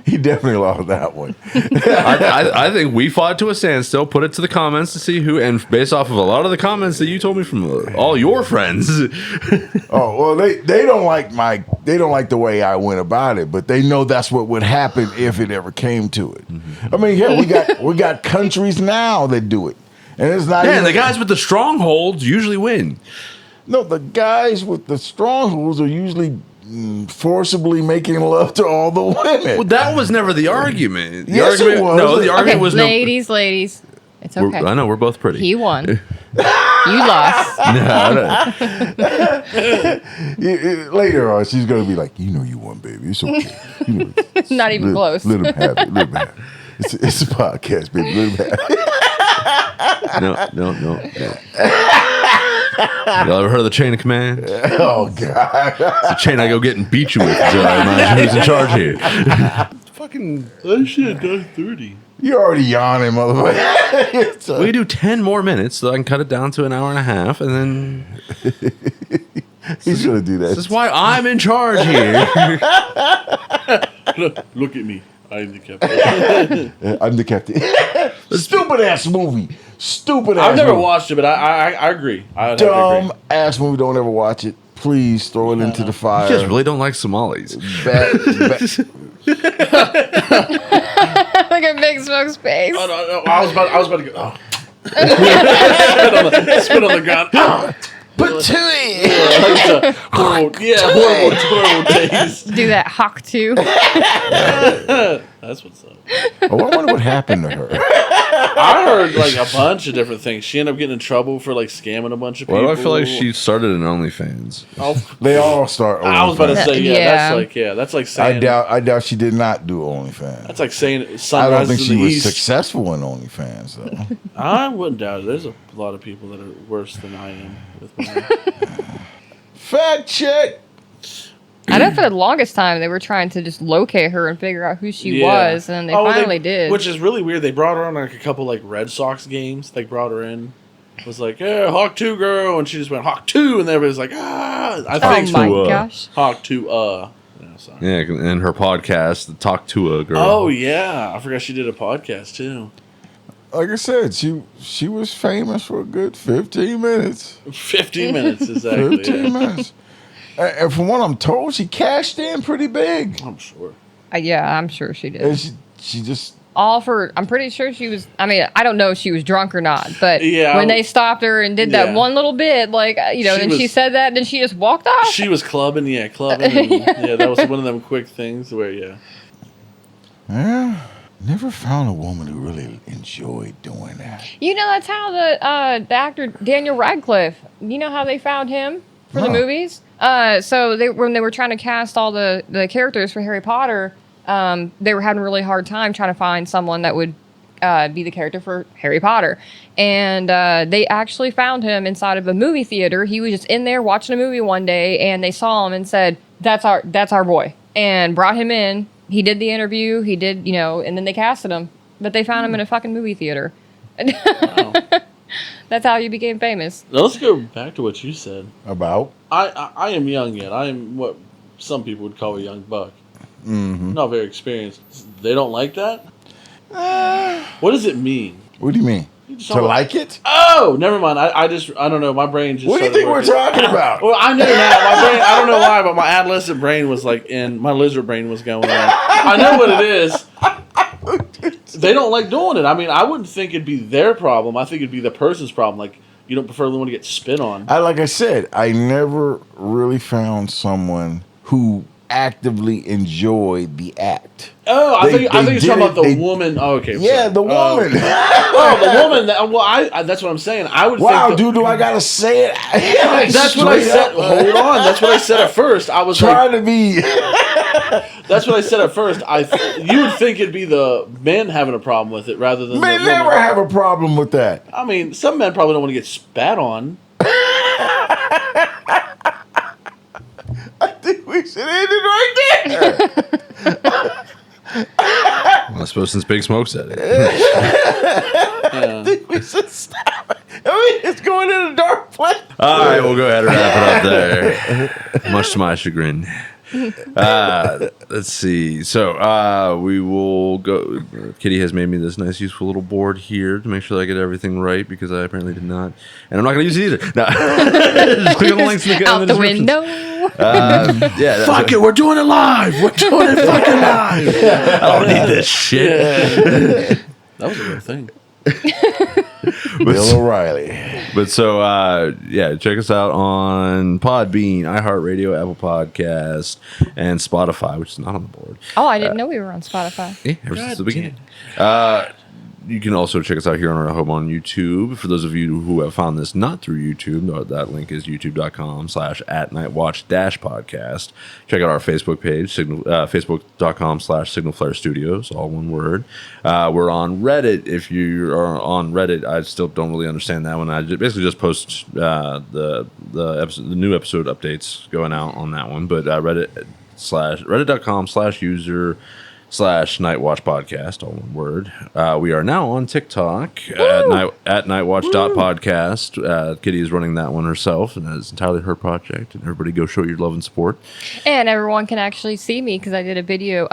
He definitely lost that one. I think we fought to a standstill. Put it to the comments to see who, and based off of a lot of the comments that you told me from all your friends. Oh well, they don't like the way I went about it, but they know that's what would happen if it ever came to it. I mean, yeah, we got countries now that do it, and it's not. Man, the guys with the strongholds usually win. No, the guys with the strongholds are usually forcibly making love to all the women. Well, that was never the argument. The Yes, it argument, was. No, the Okay, argument was ladies, it's no. okay. I know we're both pretty. He won. You lost. Later on, she's gonna be like, you won, baby. It's okay. Not even close. Let him have it. Let him have it. It's a podcast, baby. Let him have it. No. Y'all ever heard of the chain of command? It's Oh God. the chain I go get and beat you with. So I imagine who's in charge here. Fucking. That shit does 30. You're already yawning, motherfucker. We do 10 more minutes so I can cut it down to an hour and a half, and then He's gonna do that. this is why I'm in charge here. Look at me. I'm the captain. I'm the captain. Stupid ass movie. Stupid ass I've never movie. watched it, but I agree. I would have to Dumb agree. ass movie. Don't ever watch it. Please throw it into the fire. You just really don't like Somalis. Look at Big Smoke's face. Oh, no, I was about to go. Oh. spit on the ground. Oh. Put to it. Horrible taste. Do that hawk too. That's what's up. I wonder what happened to her. I heard like a bunch of different things. She ended up getting in trouble for like scamming a bunch of Why people. do I feel like she started an OnlyFans? Oh, They all start. I was about to say, Yeah. that's like saying. I doubt she did not do OnlyFans. That's like saying I don't sunrise think in she the was east. successful in OnlyFans though. I wouldn't doubt it. There's a lot of people that are worse than I am with mine. Fact check. I know for the longest time they were trying to just locate her and figure out who she Yeah. was, and they finally did. Which is really weird. They brought her on like a couple like Red Sox games. They brought her in. It was like, yeah, Hawk 2 girl, and she just went Hawk 2, and everybody's like, ah. I oh think my so, gosh. Hawk 2, Yeah, sorry. Yeah, and her podcast, the Talk to a Girl. Oh yeah, I forgot she did a podcast too. Like I said, she was famous for a good 15 minutes. 15 minutes exactly. 15 Yeah. minutes. And from what I'm told, she cashed in pretty big. I'm sure. Yeah, I'm sure she did. And she just I'm pretty sure she was, I mean, I don't know if she was drunk or not, but Yeah, when they stopped her and did that yeah. one little bit, like, She and she was- said that, and then she just walked off. She was clubbing. And, that was one of them quick things where yeah, never found a woman who really enjoyed doing that. You know, that's how the actor Daniel Radcliffe, you know how they found him for the No. movies? So when they were trying to cast all the characters for Harry Potter, they were having a really hard time trying to find someone that would be the character for Harry Potter. And they actually found him inside of a movie theater. He was just in there watching a movie one day, and they saw him and said, that's our boy, and brought him in. He did the interview, and then they casted him. But they found him in a fucking movie theater. wow. That's how you became famous. Now let's go back to what you said. About? I am young yet. I am what some people would call a young buck. Mm-hmm. Not very experienced. They don't like that? What does it mean? What do you mean? just To talking like it? Oh, never mind. I don't know. My brain just. What do you started think we're working. talking about? Well, I know now. My brain. I don't know why, but my adolescent brain was like my lizard brain was going on. I know what it is. They don't like doing it. I mean, I wouldn't think it'd be their problem. I think it'd be the person's problem. Like, you don't prefer the one to get spit on. Like I said, I never really found someone who actively enjoyed the act. Oh, I think you're did talking about it- the woman. Oh, okay. I'm Yeah, sorry. the woman. Oh, the woman. That's what I'm saying. I would. Wow, think dude, do I gotta say it? That's what I said. Hold on. That's what I said at first. I was Trying to be. That's what I said at first. You would think it'd be the men having a problem with it rather than Men the woman. never have a problem with that. I mean, some men probably don't want to get spat on. I think we should end it right there. I suppose since Big Smoke said it. I think we should stop it. I mean, it's going in a dark place. All right, we'll go ahead and wrap it up there. Much to my chagrin. Let's see. So we will go. Kitty has made me this nice, useful little board here to make sure that I get everything right because I apparently did not, and I'm not going to use it either. No. Just click on the links in the Out the window. Yeah. Fuck it, we're doing it live. We're doing it fucking live. I don't need this shit. That was a real thing. Bill O'Reilly. But so, yeah, check us out on Podbean, iHeartRadio, Apple Podcast, and Spotify, which is not on the board. Oh, I didn't know we were on Spotify. Yeah, ever since the beginning. You can also check us out here on our home on YouTube. For those of you who have found this not through YouTube, that link is youtube.com/@nightwatch-podcast. Check out our Facebook page, facebook.com/signalflare studios, all one word. We're on Reddit. If you are on Reddit, I still don't really understand that one. I basically just post the new episode updates going out on that one. But reddit.com/user/Nightwatch podcast, all one word. We are now on TikTok at nightwatch.podcast. Kitty is running that one herself, and it's entirely her project. And everybody go show your love and support. And everyone can actually see me because I did a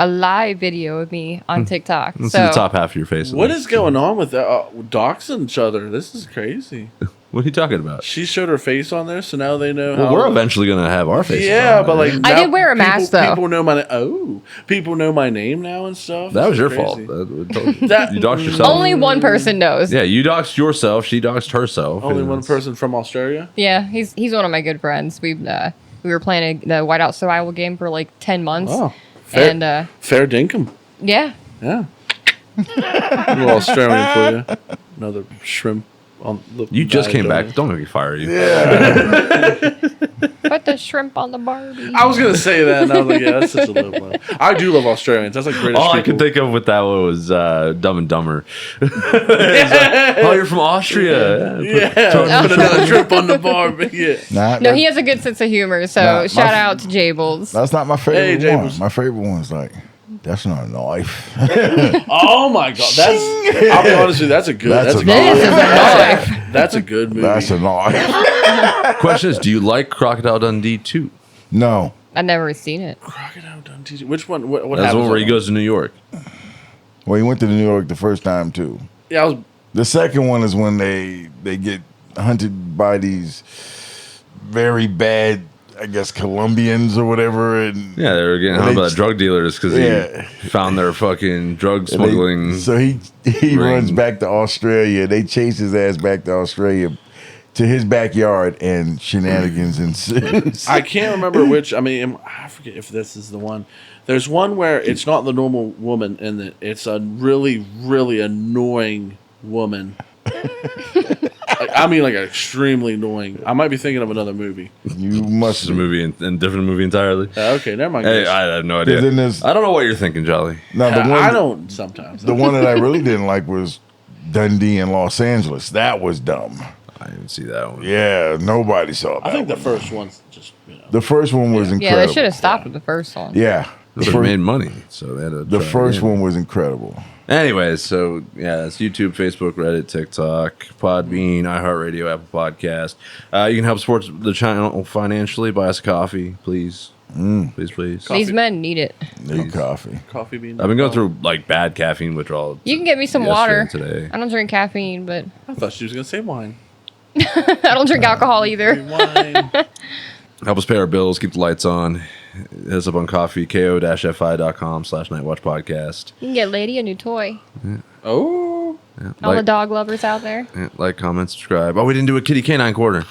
live video of me on TikTok. Let's see the top half of your face. What is going on with doxing each other? This is crazy. What are you talking about? She showed her face on there, so now they know. Well, we're eventually going to have our faces. Yeah, on but there. like I now did wear a mask, though. People know my people know my name now and stuff. That was This your is fault. crazy. You doxed yourself. Only one person knows. Yeah, you doxed yourself. She doxed herself. Only and one it's- person from Australia. Yeah, he's one of my good friends. We were playing the Whiteout Survival game for like 10 months. Oh, fair, And fair dinkum. yeah. Yeah, a little Australian for you. Another shrimp on the. You just came diet, back. Don't make me fire you. Put the shrimp on the Barbie. I was gonna say that, and I was like, "Yeah, that's such a low blow." I do love Australians. That's like British. All I people. could think of with that one was Dumb and Dumber. Oh, you're from Austria. Yeah, put another shrimp on the bar. Yeah. No, he has a good sense of humor, so Nah, shout out to Jables. That's not my favorite Hey, one. James. My favorite one's like, that's not a knife. Oh my god, that's. I'll be honest with you. That's a good. That's That's, a a This is good. a knife. That's a good movie. That's a knife. Question is, do you like Crocodile Dundee 2? No. I've never seen it. Crocodile Dundee. Which one? What That's the happens one where he on goes to New York. Well, he went to New York the first time too. Yeah, I was. The second one is when they get hunted by these very bad, I guess, Colombians or whatever. And Yeah, they were getting Well, hunted they- by drug dealers because Yeah. he found their fucking drug and smuggling. so he ring. runs back to Australia. They chase his ass back to Australia to his backyard, and shenanigans ensues. I can't remember which. I mean, I forget if this is the one. There's one where it's not the normal woman, and it's a really, really annoying woman. I mean, like extremely annoying. I might be thinking of another movie. You This must is a movie and different movie entirely. Okay, never mind. Hey, guys. I have no idea. Then there's- I don't know what you're thinking, Jolly. No, the one I don't sometimes. the one that I really didn't like was Dundee in Los Angeles. That was dumb. I didn't see that one. Yeah, nobody saw that. I think the one. first one's just The first one was Yeah, incredible. they should have stopped with the first one. Yeah, the, They fir- made money, so they had to. the try first again. one was incredible. Anyways, so yeah, it's YouTube, Facebook, Reddit, TikTok, Podbean, iHeartRadio, Apple Podcast. You can help support the channel financially. Buy us a coffee, please. Please, please. These men need it. Need coffee. coffee bean. I've been going through like bad caffeine withdrawal. You can get me some yesterday water. and today. I don't drink caffeine, but I thought she was gonna say wine. I don't drink alcohol either. Wine. Help us pay our bills, keep the lights on. Hit us up on coffee, ko-fi.com/nightwatchpodcast. You can get Lady a new toy. Oh. Yeah, All the like, dog lovers out there. like, comment, subscribe. Oh, we didn't do a kitty canine quarter.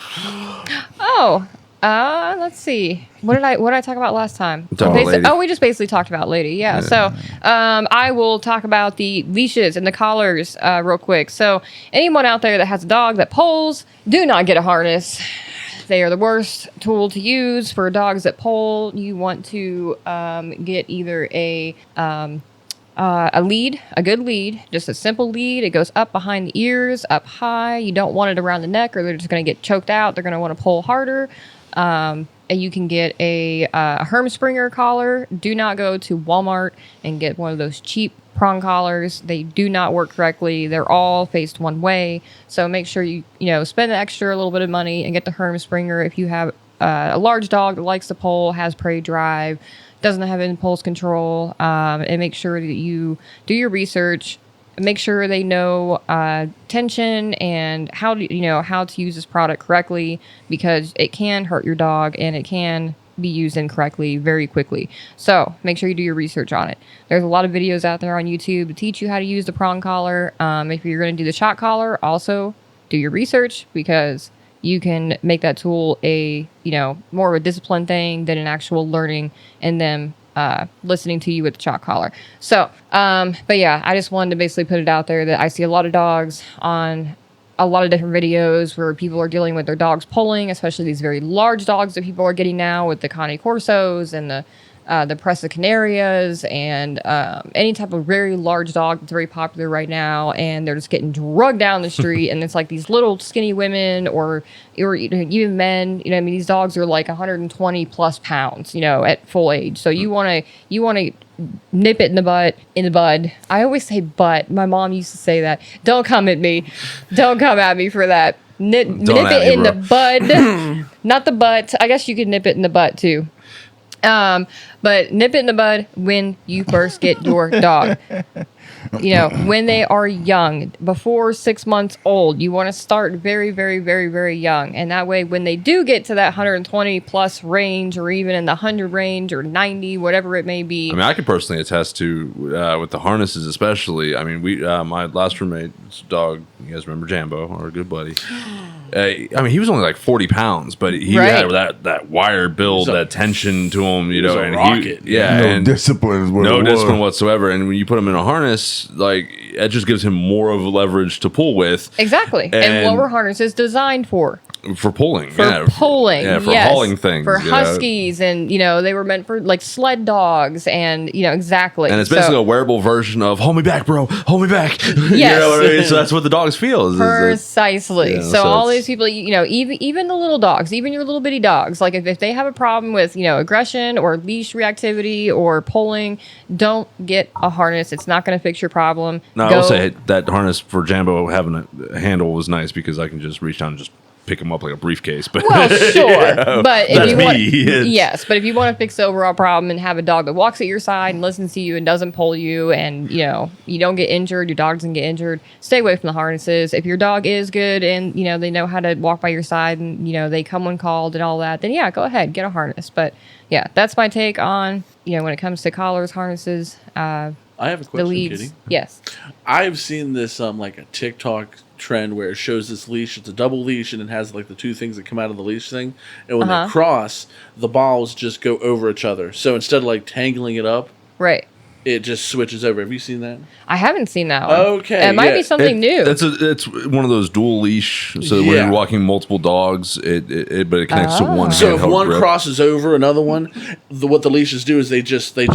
Oh, let's see. What did I talk about last time? We talked about Lady. Oh, we just basically talked about Lady. Yeah. So, I will talk about the leashes and the collars real quick. So, anyone out there that has a dog that pulls, do not get a harness. They are the worst tool to use for dogs that pull. You want to get either a lead, a good lead, just a simple lead. It goes up behind the ears, up high. You don't want it around the neck, or they're just going to get choked out. They're going to want to pull harder. And you can get a Hermspringer collar. Do not go to Walmart and get one of those cheap prong collars. They do not work correctly. They're all faced one way. So make sure you spend the extra little bit of money and get the Herm Springer if you have a large dog that likes to pull, has prey drive, doesn't have impulse control, and make sure that you do your research. Make sure they know tension and how to use this product correctly, because it can hurt your dog and it can be used incorrectly very quickly. So make sure you do your research on it. There's a lot of videos out there on YouTube to teach you how to use the prong collar. If you're going to do the shock collar, also do your research, because you can make that tool a more of a discipline thing than an actual learning and them listening to you with the shock collar. So, but yeah, I just wanted to basically put it out there that I see a lot of dogs on a lot of different videos where people are dealing with their dogs pulling, especially these very large dogs that people are getting now with the Cane Corsos and the Presa Canarias and any type of very large dog that's very popular right now, and they're just getting drugged down the street, and it's like these little skinny women or even men. These dogs are like 120 plus pounds, at full age. So you want to nip it in the bud. I always say butt. My mom used to say that. Don't come at me. Don't come at me for that. Nip it in the bud, not the butt. I guess you could nip it in the butt too. But nip it in the bud when you first get your dog. When they are young, before 6 months old, you want to start very, very, very, very young. And that way, when they do get to that 120 plus range, or even in the 100 range or 90, whatever it may be. I can personally attest to with the harnesses, especially. We my last roommate's dog, you guys remember Jambo, our good buddy. He was only like 40 pounds, but he had that wire build, that tension to him, and rocket. No discipline is what it was. Discipline whatsoever. And when you put him in a harness, like, it just gives him more of a leverage to pull with. Exactly. And lower harness is designed for pulling. Pulling. Yeah, for yes. hauling things. For huskies, and, they were meant for, like, sled dogs, and, exactly. And it's basically a wearable version of, hold me back, bro, hold me back. Yes. You know what I mean? So that's what the dogs feel. Precisely. So all these people, even the little dogs, even your little bitty dogs, like, if they have a problem with, aggression or leash reactivity or pulling, don't get a harness. It's not going to fix your problem. No, I will say that harness for Jambo having a handle was nice, because I can just reach down and just pick him up like a briefcase. But well, sure. But if you want, yes, but if you want to fix the overall problem and have a dog that walks at your side and listens to you and doesn't pull you, and you don't get injured, your dog doesn't get injured, stay away from the harnesses. If your dog is good and they know how to walk by your side and they come when called and all that, then yeah, go ahead, get a harness. But yeah, that's my take on when it comes to collars, harnesses. I have a question, Kitty. Yes. I've seen this like a TikTok trend where it shows this leash. It's a double leash, and it has like the two things that come out of the leash thing. And when they cross, the balls just go over each other. So instead of like tangling it up, right, it just switches over. Have you seen that? I haven't seen that one. Okay. It might be something new. It's one of those dual leash. So when you're walking multiple dogs, but it connects to one. So if one grip. crosses over another one, what the leashes do is they just rotate.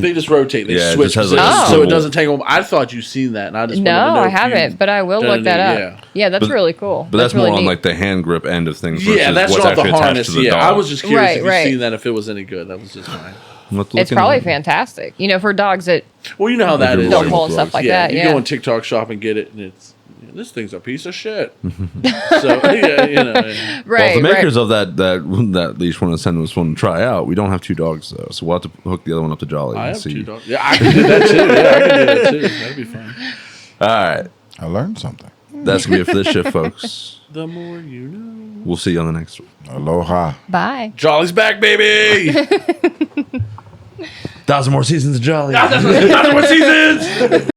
They rotate. They switch. So it doesn't tangle. I thought you'd seen that, and I just wanted to know I haven't, but I will look that up. Yeah, that's really cool. But that's really more neat. on like the hand grip end of things. Yeah, that's what's not the actually harness. attached to the dog. I was just curious if you've Right. seen that, if it was any good. That was just mine. It's probably fantastic. For dogs that Well, you know how that is. don't pull and stuff like that. You Yeah. go on TikTok shop and get it, and it's this thing's a piece of shit. So yeah. Right. Well, if the makers of that leash want to send us one to try out, we don't have two dogs though, so we'll have to hook the other one up to Jolly. I have two dogs. Yeah, I can do that too. Yeah, I can do that too. That'd be fun. All right, I learned something. that's gonna be it for this shift, folks. The more you know. We'll see you on the next one. Aloha. Bye. Jolly's back, baby. 1,000 more seasons of Jolly. 1,000 more seasons.